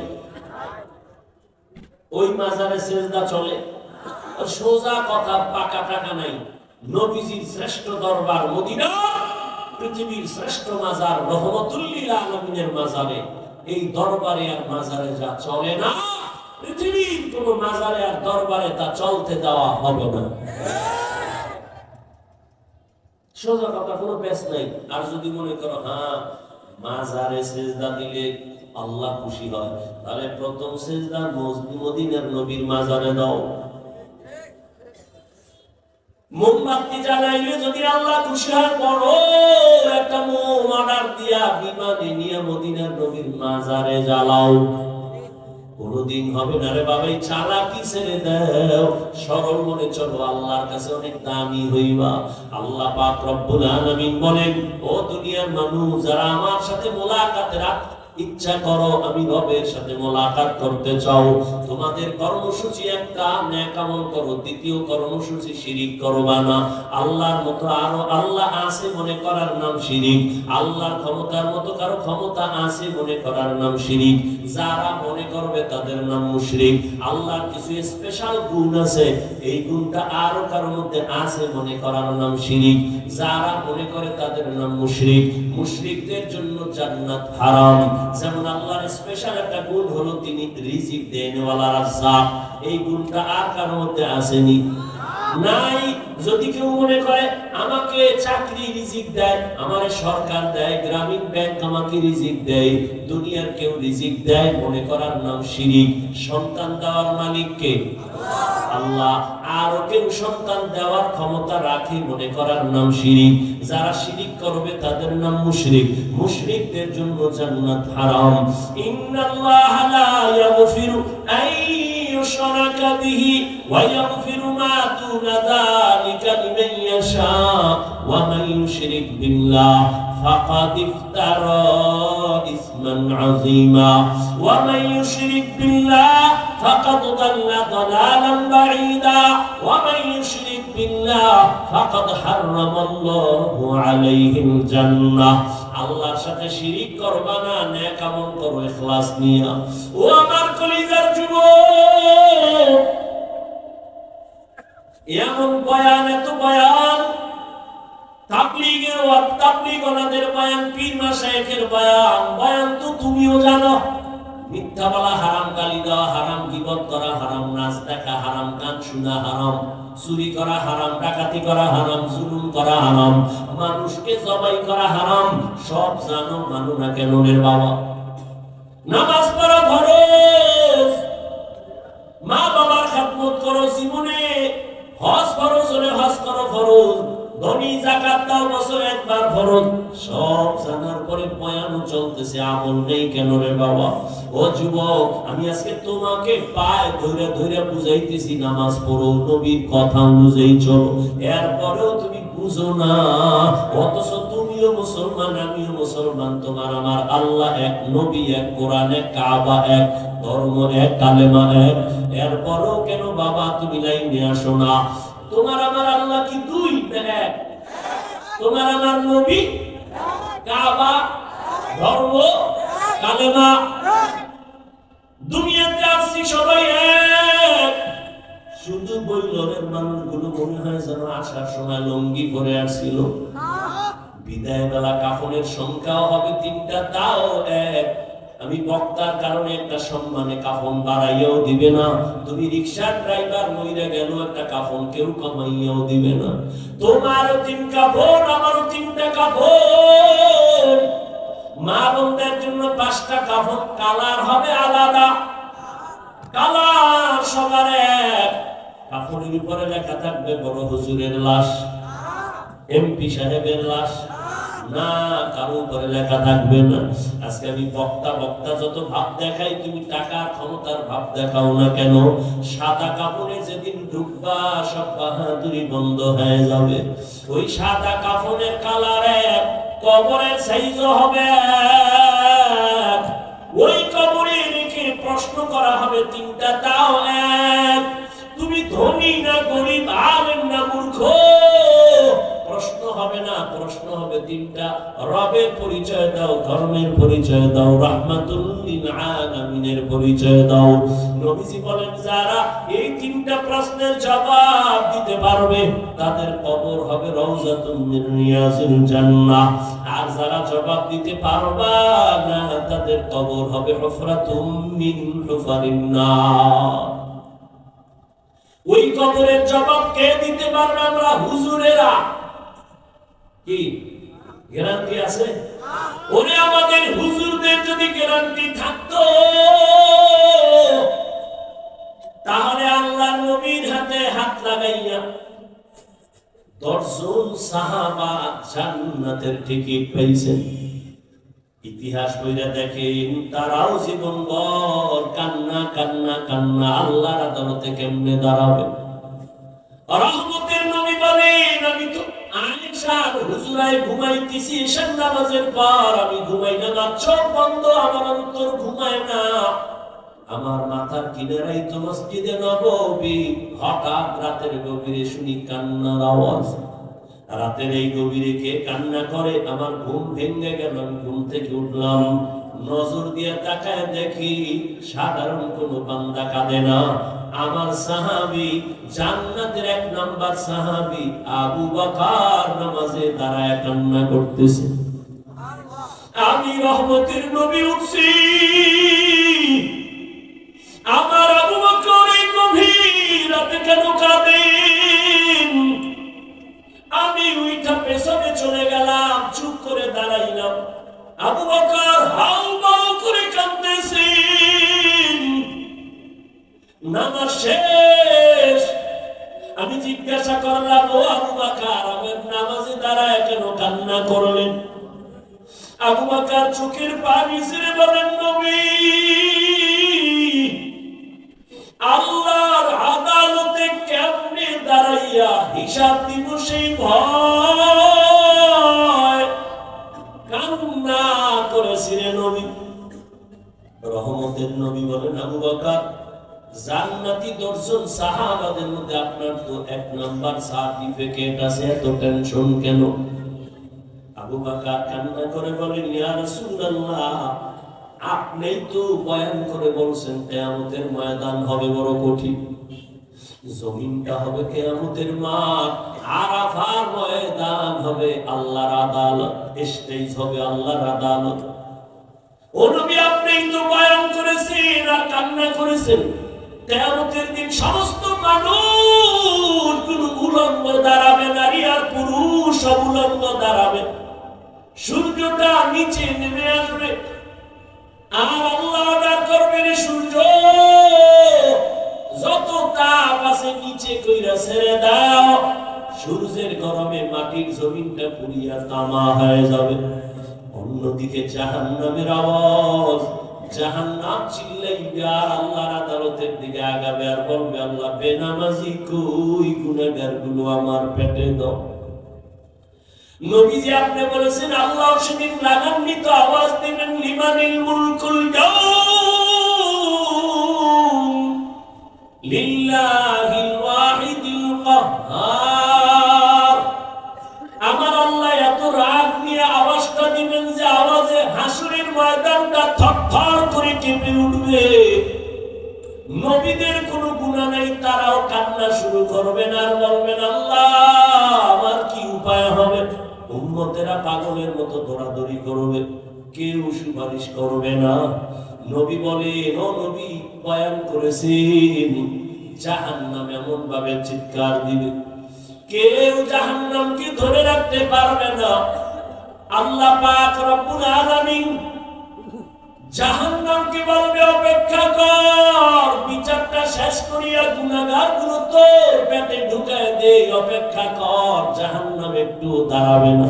ওই মাজারে সেজদা চলে। সোজা কথা, পাকা টাকা নাই। নবীজির শ্রেষ্ঠ দরবার মদিনা, পৃথিবীর শ্রেষ্ঠ মাজার রহমতুল লিল আলামিনের মাজারে, এই দরবারে আর মাজারে যা চলে না, পৃথিবীর কোন মাজারে আর দরবারে তা চলতে দেওয়া হবে না। সোজা কথা, কোনো পেশ নাই। আর যদি মনে করো হ্যাঁ মাজারে সেজদা দিলে আল্লাহ খুশি হয়, তাহলে প্রথম সেজদা মদিনার নবীর মাজারে দাও। মোমবাতি জ্বালাইলে যদি আল্লাহ খুশি হয়, বড় একটা মোম অর্ডার দিয়া বিমানে নিয়ে মদিনার নবীর মাজারে জ্বালাও। কোনদিন হবে না রে বাবা, এই চালাকি ছেড়ে দাও, সরল মনে চলো, আল্লাহর কাছে অনেক দামি হইবা। আল্লাহ পাক রব্বুল আলামিন বলেন, ও দুনিয়ার মানুষ, যারা আমার সাথে মোলাকাতের ইচ্ছা করো, আমি রবের সাথে মোলাকাত করতে চাও, তোমাদের কর্মসূচি একটা, নেক আমল করো। দ্বিতীয় কর্মসূচি শিরিক করবা না। আল্লাহর মতো আরো আল্লাহ আছে মনে করার নাম শিরিক। আল্লাহর ক্ষমতার মতো কারো ক্ষমতা আছে মনে করার নাম শিরিক। যারা মনে করবে তাদের নাম মুশরিক। আল্লাহর কিছু স্পেশাল গুণ আছে, এই গুণটা আরো কারোর মধ্যে আছে মনে করার নাম শিরিক। যারা মনে করে তাদের নাম মুশরিক। মুশরিকদের জন্য জান্নাত হারাম। যেমন আল্লাহর স্পেশাল একটা গুণ হলো তিনি রিজিক দেন ওয়ালা রাজ্জাক, এই গুণটা আর কারোর মধ্যে আসেনি, নাই। যদি কেউ মনে করে আমাকে চাকরি রিজিক দেয়, আমারে সরকার দেয়, গ্রামীণ ব্যাংক আমাকে রিজিক দেয়, দুনিয়ার কেউ রিজিক দেয়, মনে করার নাম শিরিক। সন্তান দেওয়ার মালিক কে? আল্লাহ। আর কেউ সন্তান দেওয়ার ক্ষমতা রাখে মনে করার নাম শিরিক। যারা শিরিক করবে তাদের নাম মুশরিক। মুশরিকদের জন্য জান্নাত হারাম। ইন্নাল্লাহা লা ইয়াগফিরু আন ইউশরাকা বিহি ওয়া ইয়াগফিরু মা দুনা যালিকা লিমান ইয়াশা ওয়া মান ইউশরিক বিল্লাহ ফাকাদ ইফতারা ইসমান আযীমা ওয়া মান ইউশরিক বিল্লাহ ফাকাদ দাল্লা দালালান বাঈদা ওয়া মান ইউশরিক বিল্লাহ ফাকাদ হারামাল্লাহু আলাইহিল জান্নাহ। আল্লাহর সাথে শিরিক করবা না, নেক আমল করো ইখলাস নিয়া। ও আমার কলিজার যুবক, এমন বয়ান, এত বয়ান, তাবলীগের ওয়াক্ত, তাবলীগ ওনাদের বয়ান, পীর মাশায়েখের বয়ান, বয়ান তো তুমিও জানো। মিথ্যা বলা হারাম, গালি দেওয়া হারাম, গীবত করা হারাম, নাচ দেখা হারাম, গান শোনা হারাম, চুরি করা হারাম, ডাকাতি করা হারাম, জুলুম করা হারাম, মানুষকে জবাই করা হারাম, সব জানো। মানো না কেন রে বাবা? নামাজ পড়া ফরজ, মা বাবার খেদমত করো জীবনে, হজ ফরজ হলে হজ করো ফরজ, ধনী যাকাত দাও বছরে একবার ফরজ। সব জানার পরে বয়ানও চলতেছে, আমল নেই কেন রে বাবা? ও যুবক, আমি আজকে তোমাকে পায়ে ধরে ধরে বুঝাইতেছি নামাজ পড়ো, নবীর কথা অনুযায়ী চলো, এরপরেও তুমি বুঝো না। অথচ তুমিও মুসলমান, আমিও মুসলমান, তোমার আমার আল্লাহ এক, নবী এক, কোরআন এক, কাবা এক, ধর্ম এক, কালেমা এক, এরপরেও কেন বাবা তুমি লাইনে আসো না? তোমার আমার আল্লাহ কি দুই না এক? তোমার আমার নবী, কাবা, ধর্ম, কালেমা, দুনিয়াতে আসছি সবাই এক। শুধু বৈলরের মানুষগুলো মনে হয় যেন আসার সময় লঙ্গি পরে আসছিল, বিদায় বেলা কাফনের সংখ্যাও হবে 3টা, তাও এক। আমি বক্তার কারণে একটা সম্মানে কাফন বাড়াইয়াও দিবে না, তুমি রিকশার ড্রাইভার মইরা গেল একটা কাফন কেউ কমাইয়াও দিবে না। তোমারও 3 কাফন, আমারও 3টা কাফন। মা বোনদের জন্য 5টা কাফন, কালার হবে আলাদা, কালার সবার এক। কাফনের উপরে লেখা থাকবে বড় হুজুরের লাশ, এমপি সাহেবের লাশ, না কারো উপরে লেখা থাকবে না। আজকে আমি বক্তা যত ভাব দেখাই, তুমি টাকার ক্ষমতার ভাব দেখাও না কেন? সাদা কাপড়ে যেদিন ঢুকবা সব বাহাদুরি বন্ধ হয়ে যাবে। ওই সাদা কাপড়ের কালার এক, কবরের সাইজ হবে এক, ওই কবরে রেখে প্রশ্ন করা হবে তিনটা, তাও এক। তুমি ধনী না গরিব, আলেম না মূর্খ, প্রশ্ন হবে না, প্রশ্ন হবে তিনটা। রবের পরিচয় দাও, ধর্মের পরিচয় দাও, রাহমাতুল লিল আলামিনের পরিচয় দাও। নবীজি বলেন যারা এই তিনটা প্রশ্নের জবাব দিতে পারবে তাদের কবর হবে রওজাতুম মিন রিয়াজিল জান্নাহ, আর যারা জবাব দিতে পারবা না তাদের কবর হবে হুফরাতুম মিন হুফারিন নার। ওই কবরের জবাব কে দিতে পারবে? আমরা হুজুরেরা। কি গ্যারান্টি আছে? ওরে আমাদের হুজুরদের যদি গ্যারান্টি থাকতো তাহলে আল্লাহর নবীর হাতে হাত লাগাইয়া 10 জন সাহাবা জান্নাতের টিকিট পেয়েছেন। ইতিহাস বইরা দেখেন তারাও জীবনভর কান্না কান্না কান্না আল্লাহর আদালতে কেমনে দাঁড়াবে। রহমতের নবী বলেন আমি তো আয়েশার হুজুরায় ঘুমাইতেছি ঈশার নামাজের পর, আমি ঘুমাই না, আমার চোখ বন্ধ, আমার অন্তর ঘুমায় না, আমার মাথার কিনারাই তো মসজিদে নববী। হঠাৎ রাতের গভীরে শুনি কান্নার আওয়াজ। রাতের এই গভীরে কে কান্না করে? আমার ঘুম ভেঙে গেল, ঘুম থেকে উঠলাম, নজর দিয়ে তাকায় দেখি সাধারণ কোনো বান্দা কাঁদে না, আমার সাহাবী, জান্নাতের 1 নাম্বার সাহাবী আবু বকর নামাজে দাঁড়ায় কান্না করতেছে। আমি রহমতের নবী উঠছি, আমার আবু বকর এই গভীর রাতে কেন কাঁদেন? আমি উইঠা পেছনে চলে গেলাম, চুপ করে দাঁড়াইলাম। আবু বকর হাউ মাউ করে কাঁদতেছেন। নামাজ শেষ, আমি জিজ্ঞাসা করলাম ও আবু বকর আমার নামাজে দাঁড়ায় কেন কান্না করলেন? আবু বকর চোখের পানি ছেড়ে বলেন নবী আল্লাহর আদালতে কেমনে দাঁড়াইয়া হিসাব দিব সেই ভয় কান্না করেছিলেন নবী। রহমতের নবী বলেন আবু বকর জান্নাতি 10 জন সাহাবাদের মধ্যে আপনার তো 1 নাম্বার সার্টিফিকেট আছে, এত টেনশন কেন? আবু বকর কান্না করে বলেন ইয়া রাসূলুল্লাহ আপনিই তো বয়ান করে বলছেন কিয়ামতের ময়দান হবে বড় কঠিন, জমিনটা হবে কিয়ামতের মাঠ, আরাফার ময়দান হবে আল্লাহর আদালত, স্টেজ হবে আল্লাহর আদালত। ও নবী আপনিই তো বয়ান করেছেন আর কান্না করেছেন কিয়ামতের দিন সমস্ত মানুষ কোনো উলঙ্গ দাঁড়াবে, নারী আর পুরুষ সব উলঙ্গ দাঁড়াবে, সূর্যটা নিচে নেমে আসবে, আর আল্লাহ অর্ডার করবেন সূর্য যত তাপ আছে নিচে কইরা ছেড়ে দাও, সূর্যের গরমে মাটির জমিনটা পুড়িয়া তামা হয়ে যাবে। অন্যদিকে জাহান্নামের আওয়াজ, জাহান্নাম চিল্লাইবে আর আল্লাহর আদালতের দিকে আগাবে আর বলবে আল্লাহ বেনামাজি কই, গুনাহগার গুলো আমার পেটে দাও। নবীজি আপনি বলেছেন আল্লাহ সেদিন রাগান্বিত আওয়াজ দিবেন লিমানিল মুলকুল ইয়াউম লিল্লাহিল ওয়াহিদিল কাহ্হার। আমার আল্লাহ এত রাগ নিয়ে আওয়াজটা দিবেন যে আওয়াজে হাসরের ময়দানটা থরথর করে কেঁপে উঠবে। নবীদের কোনো গুনাহ নাই, তারাও কান্না শুরু করবেন আর বলবেন আল্লাহ আমার কি উপায় হবে? উম্মতেরা পাগলের মতো দৌড়াদৌড়ি করবে, কেউ সুপারিশ করবে না। নবী বলেন ও নবী বয়ান করেছেন জাহান্নাম এমন ভাবে চিৎকার দিবে কেউ জাহান্নামকে ধরে রাখতে পারবে না। আল্লাহ পাক রব্বুল আলামিন জাহান্নামকে বলবে অপেক্ষা কর, বিচারটা শেষ করিয়া গুনাহগার গুলো তোর পেটে ঢুকায় দে, অপেক্ষা কর। জাহান্নাম একটু দাঁড়াবে না।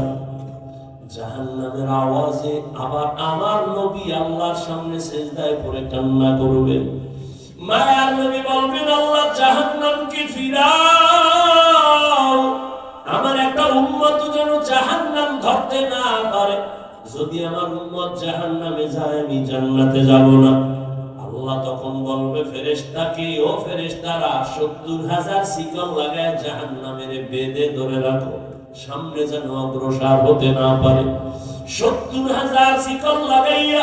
জাহান্নামের আওয়াজে আবার আমার নবী আল্লাহর সামনে সিজদায় পড়ে কান্না করবেন। মায়ার নবী বলবেন আল্লাহ জাহান্নামকে ফিরাও, আমার একটা উম্মত যেন জাহান্নাম ধরতে না পারে। যদি আমার উম্মত জাহান্নামে যায় আমি জান্নাতে যাব না। আল্লাহ তখন বলবে ফেরেশতাকে, ও ফেরেশতারা ৭০,০০০ শিকল লাগায় জাহান্নামের বেঁধে ধরে রাখো, সামনে যেন অগ্রসর হতে না পারে। ৭০,০০০ শিকল লাগাইয়া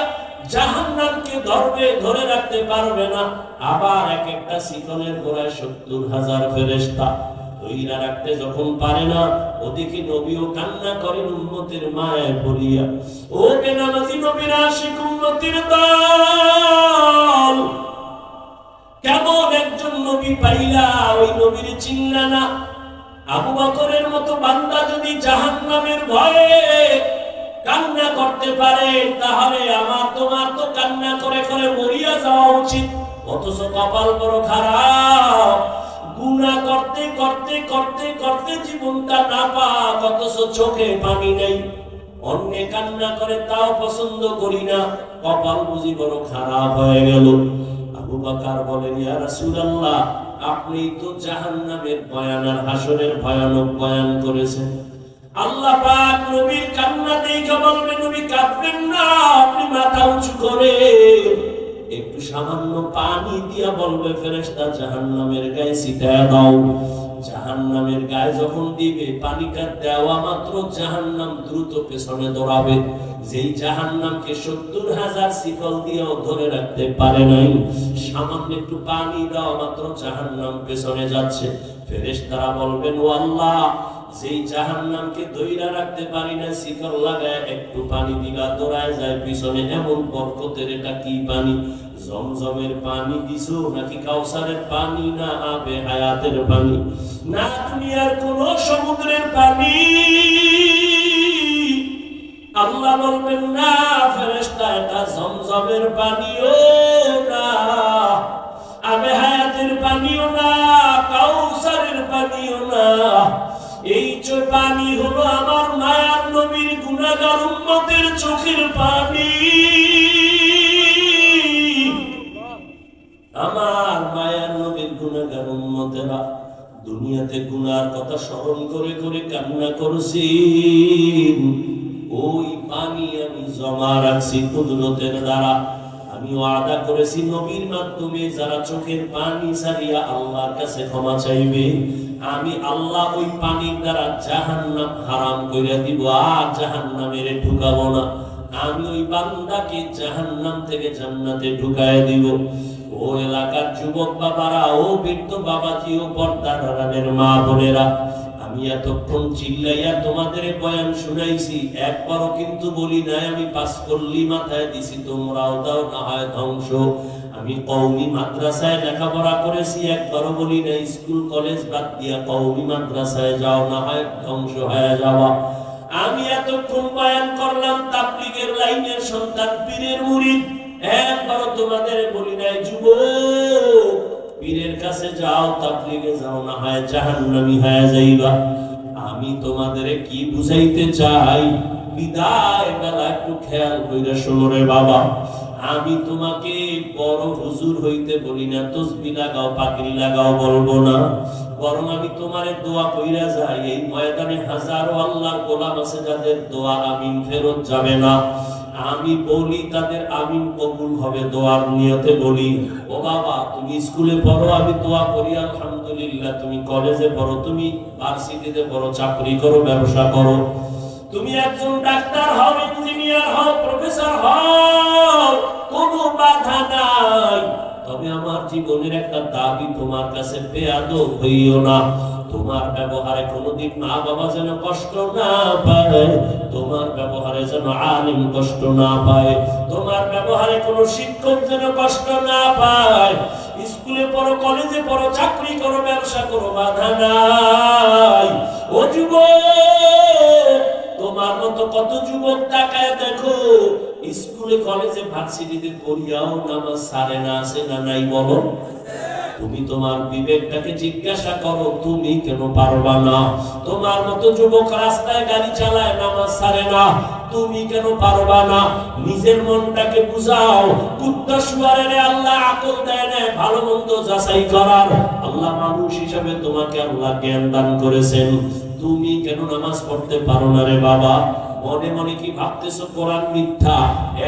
জাহান্নামকে ধরবে, ধরে রাখতে পারবে না। আবার এক একটা শিকলের গোড়ায় ৭০,০০০ ফেরেশতা ধইরা রাখতে যখন পারে না, ওদিকে নবীও কান্না করেন উম্মতের মায়ায় পড়িয়া। ও বেনামাজি নবীর আশিক উম্মতের দল, কেমন একজন নবী পাইলা, ওই নবীর চিনলা না? আবু বকরের মতো বান্দা যদি জাহান্নামের ভয়ে কান্না করতে পারে, তাহলে আমার তোমার তো কান্না করে করে মরিয়া যাওয়া উচিত। অথচ কপাল বড় খারাপ, গুনাহ করতে করতে করতে করতে জীবনটা নাপাক, অথচ চোখে পানি নেই। অন্যে কান্না করে তাও পছন্দ করি না, কপাল বুঝি বড় খারাপ হয়ে গেল। আবু বকর বলেন, ইয়া রাসূলুল্লাহ, আপনি তো জাহান্নামের বয়ান আর হাসরের ভয়ানক বয়ান করেছেন। আল্লাহ পাক নবীর কান্না দেখে বলবেন, নবী কাঁদবেন না, আপনি মাথা উঁচু করে একটু সামান্য পানি দিয়া বলবে ফেরেশতা জাহান্নামের গায়ে ছিটায় দাও। জাহান্নামের গায়ে যখন দিবে, পানিটা দেওয়া মাত্র জাহান্নাম দ্রুত পেছনে দৌড়াবে। যেই জাহান্নামকে ৭০,০০০ শিকল দিয়েও ধরে রাখতে পারে নাই, সামান্য একটু পানি দেওয়া মাত্র জাহান্নাম পেছনে যাচ্ছে। ফেরেশতারা বলবেন, ও আল্লাহ, যেই জাহান্নামকে ধইরা রাখতে পারি না, শিকল লাগায় একটু পানি দিলা দৌড়ায় যায় পিছনে, এমন বরকতের এটা কি পানি? জমজমের পানি দিছো নাকি কাউসারের পানি, না আবে হায়াতের পানি, না দুনিয়ার কোন সমুদ্রের পানি? আল্লাহ বলবেন, না ফেরেশতা, এটা জমজমের পানিও না, আবে হায়াতের পানিও না, কাউসারের পানিও না। এই পানি হলো আমার মায়ার নবীর গুনাহগার উম্মতের চোখের পানি। আমার মায়ার নবীর গুনাহগার উম্মতেরা দুনিয়াতে গুনার কথা স্মরণ করে করে কান্না করছি, ওই পানি আমি জমা রাখছি কুদরতের দ্বারা। আমি ওয়াদা করেছি নবীর মাধ্যমে যারা চোখের পানি ছাড়িয়া আল্লাহর কাছে ক্ষমা চাইবে, আমি আল্লাহ ওই পানির দ্বারা জাহান্নাম হারাম কইরা দিব, আর জাহান্নামের ঢুকাবো না। আমি ওই বান্দাকে জাহান্নাম থেকে জান্নাতে ঢুকায় দিব। ও এলাকার যুবক বাবারা, ও বৃদ্ধ বাবাজি, ও পর্দার আড়ালের মা বোনেরা, আমি এতক্ষণ চিল্লাইয়া তোমাদের বয়ান শুনাইছি, একবারও কিন্তু বলি নাই আমি পাস করলি মাথায় দিছি তোমরাও দাও না হয় ধ্বংস। আমি কওমি মাদ্রাসায় লেখাপড়া করেছি, একবারও বলি নাই স্কুল কলেজ বাদ দিয়া কওমি মাদ্রাসায় যাও না হয় ধ্বংস হয়ে যাওয়া। আমি এতক্ষণ বয়ান করলাম তাবলীগের লাইনের সন্তান, পীরের মুরিদ, একবারও তোমাদের বলি নাই যুবক পীরের কাছে যাও, তাবলীগে যাও না হয় জাহান্নামী হয়ে যাইবা। আমি তোমাদের কি বুঝাইতে চাই, বিদায় বেলা একটু খেয়াল কইরা শোনো রে বাবা। আমি তোমাকে বড় হুজুর হইতে বলি না, তসবিহ লাগাও পাগড়ি লাগাও বলবো না, বরং আমি তোমারে দোয়া কইরা যাই। এই ময়দানে হাজারো আল্লাহর গোলাম আছে যাদের দোয়া আমিন ফেরত যাবে না, আমি বলি তাদের আমিন কবুল হবে, দোয়ার নিয়তে বলি। ও বাবা, তুমি স্কুলে পড়ো, আমি দোয়া করি আলহামদুলিল্লাহ। তুমি কলেজে পড়ো, তুমি ভার্সিটিতে পড়ো, চাকরি করো, ব্যবসা করো, তুমি একজন ডাক্তার হও, ইঞ্জিনিয়ার হও, প্রফেসর হও, কোনো বাধা নাই। তবে আমার জীবনের একটা দাবি তোমার কাছে, বেয়াদব হইও না। তোমার ব্যবহারে কোনোদিন মা বাবা যেন কষ্ট না পায়, তোমার ব্যবহারে যেন আলিম কষ্ট না পায়, তোমার ব্যবহারে কোনো শিক্ষক যেন কষ্ট না পায়। স্কুলে পড়ো, কলেজে পড়ো, চাকরি করো, ব্যবসা করো, বাধা নাই। ও যুবক, তোমার মতো কত যুবক তাকায় দেখো, স্কুলে কলেজে ভার্সিটিতে পড়িয়াও নামাজ ছাড়ে না, আছে না নাই বলো? তুমি তোমার বিবেকটাকে জিজ্ঞাসা করো, তুমি কেন পারবা না? তোমার মতো যুবক রাস্তায় গাড়ি চালায়, নামাজ ছাড়ে না, তুমি কেন পারবা না? নিজের মনটাকে বুঝাও। কুত্তা শুয়ারের আল্লাহ আকল দেয় না ভালো মন্দ যাচাই করার। আল্লাহ মানুষ হিসাবে তোমাকে আল্লাহ জ্ঞান দান করেছেন, তুমি কেন নামাজ পড়তে পারো না রে বাবা? মনে মনে কি ভাবতেছো কোরআন মিথ্যা?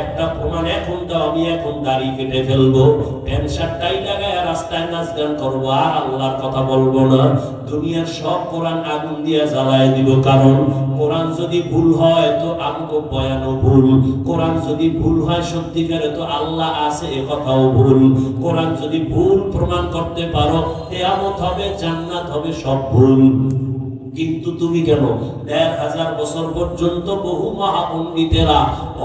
একটা প্রমাণ এখন দাও, আমি এখন দাড়ি কেটে ফেলবো, প্যান্ট শার্টটাই লাগায় রাস্তায় নাচ গান করবো, আর আল্লাহর কথা বলবো না। দুনিয়ার সব কোরআন আগুন দিয়ে জ্বালায় দিব। কারণ কোরআন যদি ভুল হয় তো আমগো বয়ানও ভুল, কোরআন যদি ভুল হয় সত্যিকারে তো আল্লাহ আছে এ কথাও ভুল। কোরআন যদি ভুল প্রমাণ করতে পারো, কিয়ামত হবে, জান্নাত হবে, সব ভুল। কিন্তু তুমি কেন? ১,৫০০ বছর পর্যন্ত বহু মহাপণ্ডিতেরা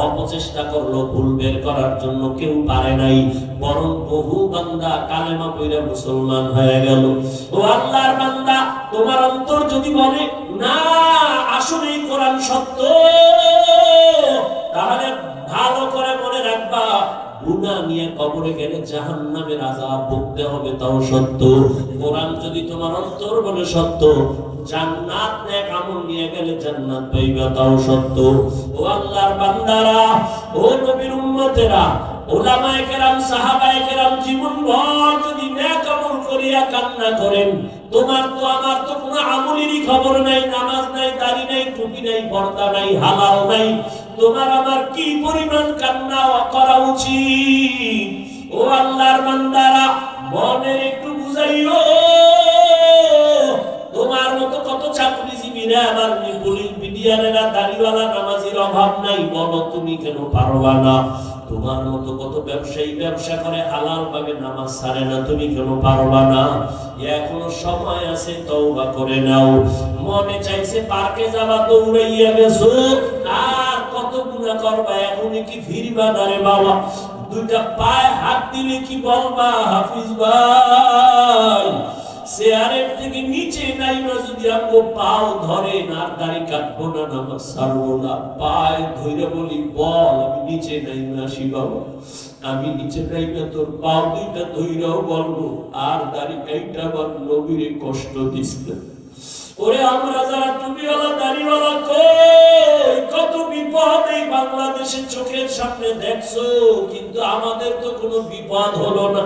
অপচেষ্টা করলো ভুল বের করার জন্য, কেউ পারে নাই, বরং বহু বান্দা কালেমা পড়ে মুসলমান হয়ে গেল। ও আল্লাহর বান্দা, তোমার অন্তর যদি বলে না আসলেই কোরআন সত্য, তাহলে ভালো করে মনে রাখবা, গুনাহ নিয়ে কবরে গেলে জাহান্নামের আযাব ভুগতে হবে, তাও সত্য। কোরআন যদি তোমার অন্তর বলে সত্য, জান্নাত নেক আমল নিয়ে গেলে জান্নাত পাইবা, তাও সত্য। ও আল্লাহর বান্দারা, ও নবীর উম্মতেরা, উলামায়ে কেরাম, সাহাবায়ে কেরাম জীবনভর যদি নেক আমল করিয়া কান্না করেন, তোমার তো আমার তো কোনো আমলেরই খবর নাই, নামাজ নাই, দাড়ি নাই, টুপি নাই, পর্দা নাই, হালাল নাই, তোমার আমার কি পরিমাণ কান্না করা উচিত? ও আল্লাহর বান্দারা, মনের একটু বুঝাইও। তোমার মতো কত চাকরিজীবীরা, আমার পুলিশ বিডিআরেরা, দাড়িওয়ালা নামাজির অভাব নাই, বলো তুমি কেন পারবা না? তোমার মতো কত ব্যবসায়ী ব্যবসা করে হালাল ভাবে নামাজ ছাড়ে না, তুমি কেন পারবা না? এখনো সময় আছে, তওবা করে নাও। মনে চাইছে পার্কে যাবা, দৌড়াইয়া গেছো, আর কত গুনাহ করবা, এখনই কি ফিরবা না রে বাবা? দুইটা পায়ে হাত দিলে কি বলবা, হাফিজ ভাই চেয়ারের থেকে নিচে নাইবা যদি আমগো পাও ধরে না, দাড়ি কাটবো না, নামাজ ছাড়বো না, পায়ে ধরে বলি বল আমি নিচে নাইবা আসি বাবা, আমি নিচে নাইবা তোর পাও দুইটা ধইরাও বলবো, আর দাড়ি কাইটা বল নবীরে কষ্ট দিস না। ওরে আমরা যারা টুপিওয়ালা দাড়িওয়ালা কই কত বিপদ এই বাংলাদেশের চোখের সামনে দেখছো, কিন্তু আমাদের তো কোনো বিপদ হলো না।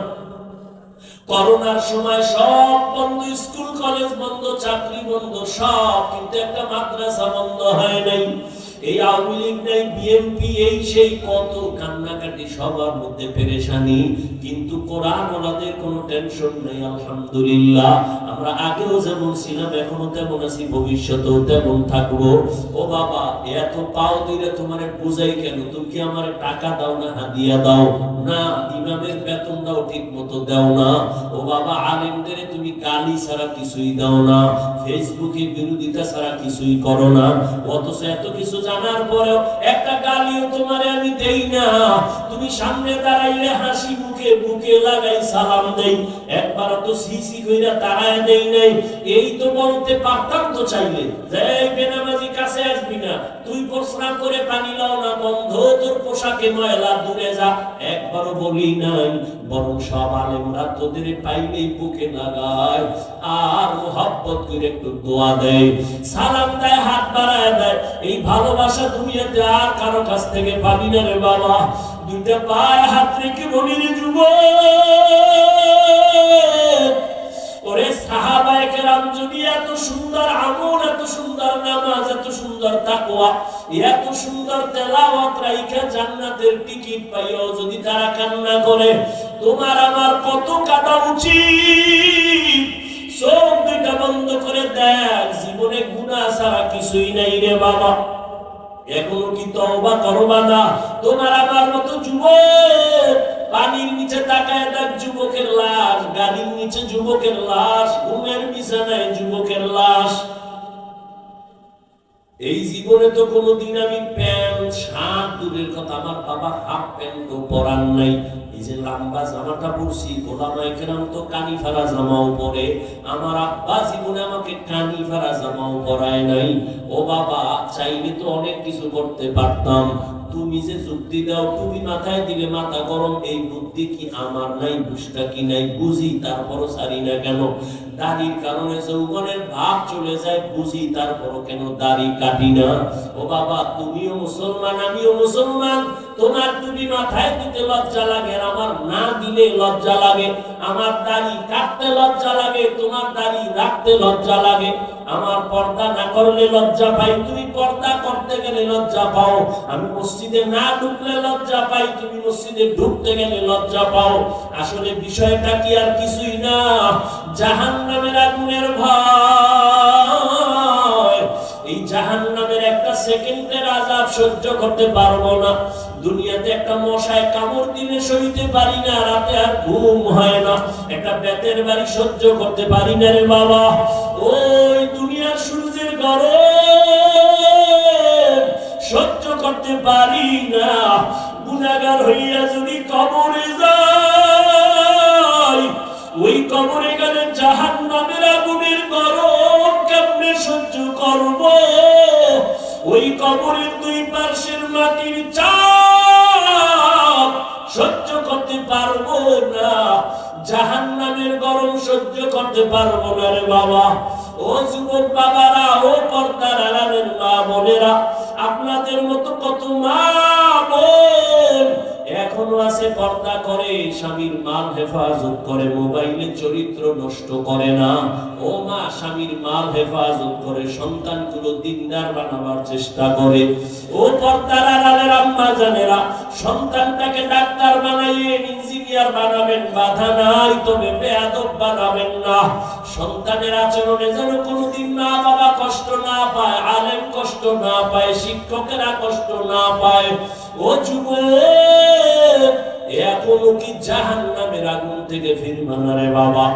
করোনার সময় সব বন্ধ, স্কুল কলেজ বন্ধ, চাকরি বন্ধ, সব, কিন্তু একটা মাদ্রাসা বন্ধ হয় নাই। এই আওয়ামী লীগ নাই, বিএনপি, এই সেই কত কান্নাকাটি, সবার মধ্যে পেরেশানি, কিন্তু কোরআন ওনাদের কোনো টেনশন নেই। আলহামদুলিল্লাহ, আমরা আগেও যেমন ছিলাম এখনো তেমন আছি, ভবিষ্যতেও তেমন থাকবো। ও বাবা, এত পাও দিলে তোমারে বুঝাই কেন? তুমি কি আমার টাকা দাও না, হাদিয়া দাও না? ইমামের বেতন দাও ঠিক মতো দাও না? ও বাবা, আলেমদের তুমি গালি ছাড়া কিছুই দাও না, ফেসবুকে বিরোধিতা ছাড়া কিছুই করো না, অথচ এত কিছু জানার পরেও একটা গালিও তোমারে আমি দেই না। তুমি সামনে দাঁড়াইলে হাসি মুখে বুকে লাগাই সালাম দেই, একবার তো সিসি কইরা তাড়ায় দেই নাই। এই তো বলতে পারতাম তো চাইলে, যে বেনামাজি কাছে আসবি না, তুই প্রস্রাব করে পানি লাও না বন্ধ, তোর পোশাকে ময়লা, দূরে যা, একবারও বলি নাই। বরং সব আলেমরা তোদের পাইলেই বুকে লাগায়, আর মোহাব্বত করে একটু দোয়া দেয়, সালাম দেয়, হাত বাড়ায় দেয়। এই ভালোবাসা দুনিয়াতে আর কারো কাছ থেকে পাবি না রে বাবা। দুইটা পায়ে হাত রেখে বলি রে যুবক, ওরে সাহাবায়ে কেরাম যদি এত সুন্দর আমল, এত সুন্দর নামাজ, এত সুন্দর তাকওয়া, এত সুন্দর তেলাওয়াত রাইখা জান্নাতের টিকিট পাইও যদি তারা কান্না করে, তোমার আমার কত কাঁদা উচিত? চোখ দুইটা বন্ধ করে দেখ, জীবনে গুনাহ ছাড়া কিছুই নাই রে বাবা। এখনো কি তওবা করবা না? তোমার আমার মতো যুবক, পানির নিচে তাকায় দেখ যুবকের লাশ, গাড়ির নিচে যুবকের লাশ, ঘুমের বিছানায় যুবকের লাশ। এই জীবনে তো কোনোদিন আমি প্যান্ট শার্ট দূরের কথা, আমার বাবা হাফ প্যান্টও পরান নাই। এই যে লম্বা জামাটা পরছি, ওলামায়ে কেরাম তো কানি ফারা জামাও পরে, আমার আব্বা জীবনে আমাকে কানি ফারা জামাও পরায় নাই। ও বাবা, চাইলে তো অনেক কিছু করতে পারতাম। তুমি যে যুক্তি দাও তুমি মাথায় দিলে মাথা গরম, এই বুদ্ধি কি আমার নাই? বুঝটা কি নাই? বুঝি, তারপরও ছাড়ি না কেন? দাড়ির কারণে যৌবনের ভাব চলে যায়, বুঝি, তারপরও কেন দাড়ি কাটি না? ও বাবা, তুমিও মুসলমান, আমিও মুসলমান, তোমার টুপি মাথায় দিতে লজ্জা লাগে, আর আমার না দিলে লজ্জা লাগে। আমার দাড়ি কাটতে লজ্জা লাগে, তোমার দাড়ি রাখতে লজ্জা লাগে। আমার পর্দা না করলে লজ্জা পাই, তুমি পর্দা করতে গেলে লজ্জা পাও। আমি মসজিদে না ঢুকলে লজ্জা পাই, তুমি মসজিদে ঢুকতে গেলে লজ্জা পাও। আসলে বিষয়টা কি আর কিছুই না, জাহান্নামের আগুনের ভয়। এই জাহান্নামের একটা সেকেন্ডের আযাব সহ্য করতে পারবো না। দুনিয়াতে একটা মশায় কামড় দিলে সইতে পারি না, রাতে আর ঘুম হয় না। একটা বেতের বাড়ি সহ্য করতে পারি না রে বাবা। ওই দুনিয়ার সূর্যের গরম সহ্য করতে পারি না। গুনাহগার হইয়া যদি কবরে যাই, ওই কবরে গেলে জাহান্নামের আগুনের গরম কেমনে সহ্য করব? ওই কবরের দুই পাশের মাটির চাপ সহ্য করতে পারবো না, জাহান্নামের গরম সহ্য করতে পারবো না রে বাবা। ও যুবক বাবারা, ও পর্দার আড়ালের মা বোনেরা, আপনাদের মতো কত মা বোন এখনো আছে পর্দা করে, স্বামীর মাল হেফাজত করে, মোবাইলে চরিত্র নষ্ট করে না। ও মা, স্বামীর মাল হেফাজত করে, সন্তানগুলো দিনদার বানাবার চেষ্টা করে। ও পর্দার আড়ালের আম্মা জানেরা, সন্তানটাকে ডাক্তার বানাইয়ে ইঞ্জিনিয়ার বানাবেন, বাধা নাই, তবে বেয়াদব বানাবেন না। সন্তানের আচরণে যেন কোনোদিন মা বাবা কষ্ট না পায়, আলেম কষ্ট না পায়, শিক্ষকেরা কষ্ট না পায়। ও যুবক, এখনো কি জাহান্নামের আগুন থেকে ফিরবা না রে বাবা?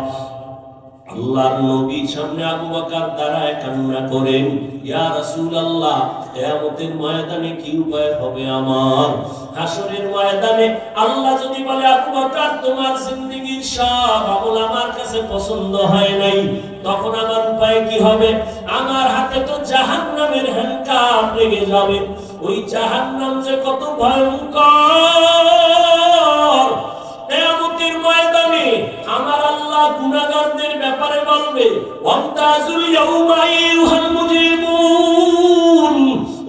আল্লাহর নবীর সামনে আবু বকর দাঁড়ায় কান্না করেন, ইয়া রাসূলুল্লাহ, কিয়ামতের ময়দানে কি উপায় হবে আমার? হাসরের ময়দানে আল্লাহ যদি বলে, আবু বকর তোমার জিন্দেগীর সব আমল আমার কাছে পছন্দ হয় নাই, তখন আমার উপায় কি হবে? আমার হাতে তো জাহান্নামের হ্যান্ডকাপ লেগে যাবে। ওই জাহান্নাম যে কত ভয়ঙ্কর! কিয়ামতের ময়দানে আমার আল্লাহ গুনাহগারদের ব্যাপারে বলবে, ওয়ামতাজুল ইয়াউমা আইয়ুহাল মুজরিমুন,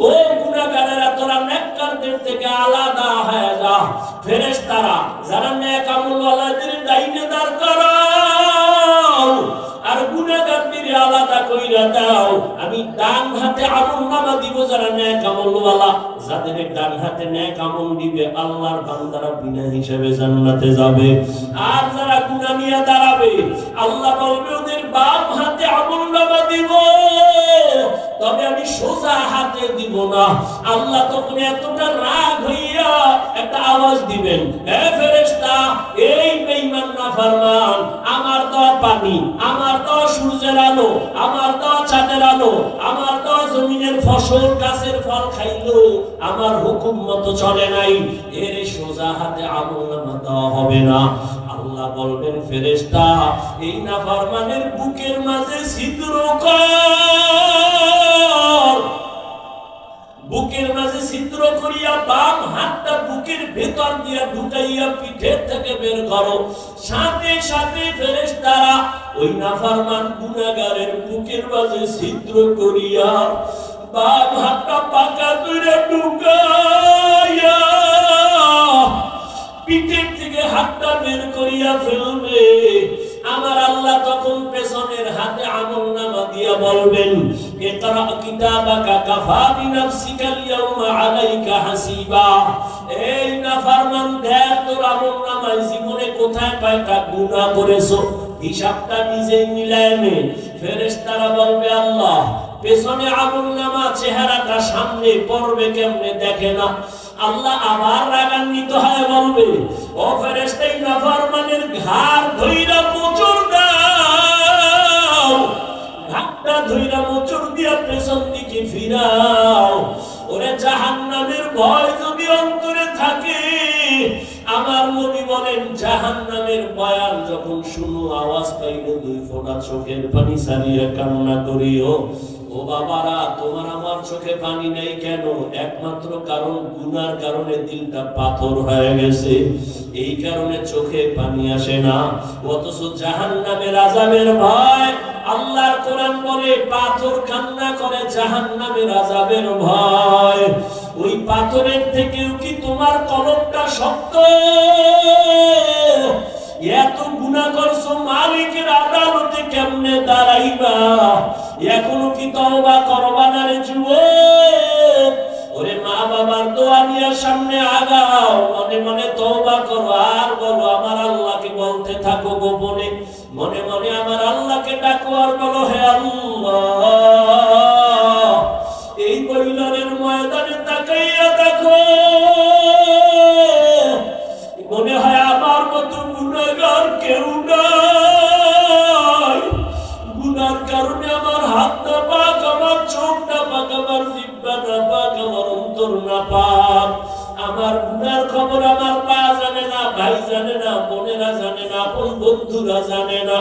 ও গুনাহগারেরা তোরা নেককারদের থেকে আলাদা হয়ে যা। ফেরেশতারা যারা নেক আমলওয়ালাদের ডাইনে দাঁড় করাও, আর গুনাহগারদের আলাদা কইরা দাও। আমি ডান হাতে আমলনামা দিব যারা নেক আমলওয়ালা, যাদের ডান হাতে নেক আমল দিবে আল্লাহর বান্দারা বিনা হিসাবে জান্নাতে যাবে। আর যারা গুনাহ নিয়ে দাঁড়াবে, আল্লাহ বলবে ওদের বাম হাতে আমলনামা দিব, তবে আমি সোজা হাতে দিব না। আল্লাহ তখন এতটা রাগ হইয়া একটা আওয়াজ দিবেন, হে ফেরেশতা, এই বেঈমান নাফরমান, আমার দেওয়া পানি, আমার দেওয়া সূর্যের আলো, আমার দেওয়া চাঁদের আলো, আমার দেওয়া জমিনের ফসল গাছের ফল খাইলো, আমার হুকুম মতো চলে নাই, এর সোজা হাতে আমলনামা দেওয়া হবে না। আল্লাহ বলবেন, ফেরেশতা, এই নাফরমানের বুকের মাঝে ছিদ্র কর, বুকের মাঝে ছিদ্র করিয়া বাম হাতটা বুকের ভেতর দিয়া ঢুকাইয়া পিঠের থেকে বের করো। সাথে সাথে ফেরেশতারা ওই নাফরমান গুনাহগারের বুকের মাঝে ছিদ্র করিয়া বাম হাতটা পাকা করে ঢুকাইয়া পিঠের থেকে হাতটা বের করিয়া ফেলবে। আমার আল্লাহ তখন পেছনের হাতে আমলনামা দিয়া বলবেন, ইকরা কিতাবাকা কাফা বিনাফসিকাল ইয়াউমা আলাইকা হাসিবা। এই নাফরমান, দেখ তোর আমলনামায় জীবনে কোথায় কয়টা গুনাহ করেছো, হিসাবটা নিজেই মিলায় নে। ফেরেশতারা বলবে, আল্লাহ পেছনে আমলনামা, চেহারাটা সামনে পড়বে কেমনে দেখে না। আল্লাহ আবার রাগান্বিত হয়ে বলবে, ও ফেরেশতা, এই নাফরমানের ঘাড় ধইরা মোচড় দাও, ঘাড়টা ধইরা মোচড় দিয়া পেছন দিকে ফিরাও। ওরে জাহান্নামের ভয় যদি অন্তরে থাকে, আমার নবী বলেন, জাহান্নামের বয়ান যখন শুনো, আওয়াজ পাইলে দুই ফোঁটা চোখের পানি ছাড়িয়ে কান্না করিও। ও বাবারা, তোমার আমার চোখে পানি নেই কেন? একমাত্র কারণ, গুনার কারণে দিলটা পাথর হয়ে গেছে, এই কারণে চোখে পানি আসে না। অথচ জাহান্নামের আযাবের ভয়, আল্লাহর কোরআন বলে পাথর কান্না করে জাহান্নামের আযাবের ভয়। ওই পাথরের থেকেও কি তোমার কলবটা শক্ত? এত গুনাহ করছো, মালিকের আদালতে কেমনে দাঁড়াইবা? এখনো কি তওবা করবা না রে যুবক? ওরে মা বাবার দোয়া নিয়ে সামনে আগাও, মনে মনে তওবা করো আর বলো আমার আল্লাহকে বলতে থাকো গোপনে, মনে মনে আমার আল্লাহকে ডাকো আর বলো হে আল্লাহ, এই বৈলরের ময়দানে তাকাইয়া দেখো, মনে হয় আমার মতো গুনাহগার কেউ নাই। গুনার কারণে আমার হাত না পাক, আমার চোখ না পাক, আমার জিহ্বা না পাক, আমার অন্তর না পাক। আমার গুনার খবর আমার পা জানে না, ভাই জানে না, বোনেরা জানে না, আপন বন্ধুরা জানে না।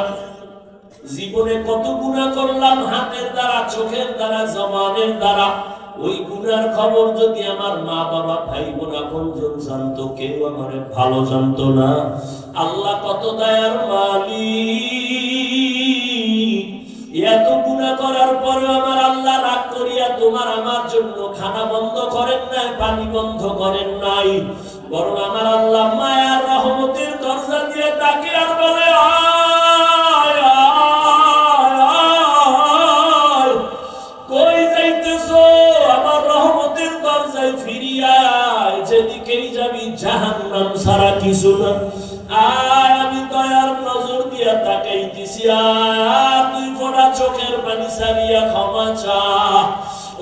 জীবনে কত গুনাহ করলাম হাতের দ্বারা, চোখের দ্বারা, জবানের দ্বারা। ওই গুনার খবর যদি আমার মা বাবা ভাই বোন আপনজন জানতো, কেউ আমার ভালো জানতো না। আল্লাহ কত দয়ার মালিক, এত গুনাহ করার পরে আমার আল্লাহ রাগ করিয়া তোমার আমার জন্য খানা বন্ধ করেন নাই, পানি বন্ধ করেন নাই, বরং আমার আল্লাহ মায়ার রহমতের দরজা দিয়ে তাকে আর বলে আয় আয়, কই যাইতেছো? আমার রহমতের দরজায় ফিরিয়া আয়, যেদিকেই যাবি জাহান্নাম ছাড়া কিছু না। আয়, আমি দয়ার নজর দিয়া তাকাইতেছি, আয় তুই ফোঁটা চোখের পানি ছাড়িয়া ক্ষমা চা।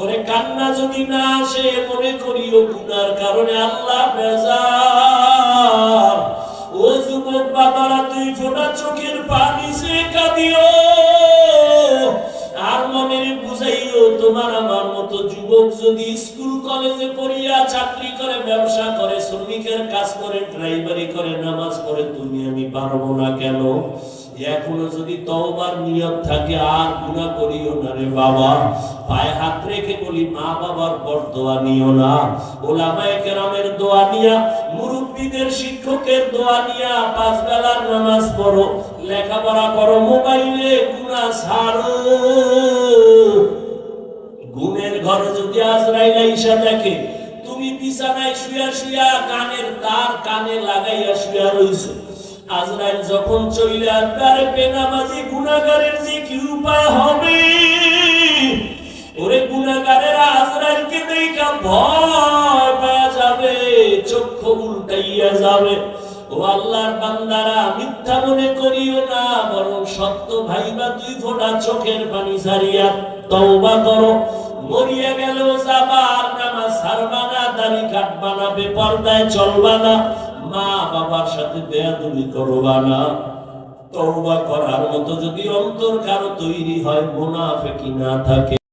ওরে কান্না যদি না আসে মনে করিও গুনার কারণে আল্লাহ বেজার। ও যুবক বাবারা, তুই ফোঁটা চোখের পানি সে কাঁদিও আর মনে বুঝাইও তোমার আমার মতো যুবক যদি স্কুল কলেজে পড়িয়া চাকরি করে, ব্যবসা করে, শ্রমিকের কাজ করে, ড্রাইভারি করে, নামাজ পড়ে, তুমি আমি পারবো না কেন? এখনো যদি তওবার নিয়ত থাকে আর গুনাহ করিও না রে বাবা। পায়ে হাত রেখে বলি, মা বাবার বরদোয়া নিও না, ওলামায়ে কেরামের দোয়া নিয়া, মুরব্বিদের শিক্ষকের দোয়া নিয়া পাঁচ বেলার নামাজ পড়ো, লেখাপড়া করো, মোবাইলে গুনাহ ছাড়ো। ঘুমের ঘরে যদি আজরাইল আইসা দেখে তুমি বিছানায় শুয়া শুয়া কানের তার কানে লাগাইয়া শুয়া রইছো, আজরাইল যখন চলে আসবে, আরে বেনামাজি গুনাহগারের যে কি উপায় হবে? ওরে গুনাহগারেরা আজরাইলকে দেখা ভয় পাওয়া যাবে, চক্ষু উল্টাইয়া যাবে। ও আল্লাহর বান্দারা, মিথ্যা মনে করিও না, বরং সত্য ভাইবা দুই ফোঁটা চোখের পানি ছাড়িয়া তওবা করো। মরিয়া গেলেও যাবা, আর নামাজ ছাড়বা না, দাড়ি কাটবা না, বেপরদায় চলবা না, মা বাবার সাথে বেয়াদবি করবা না। তওবা করার মতো যদি অন্তর কারো তৈরি হয়, মুনাফিকি না থাকে,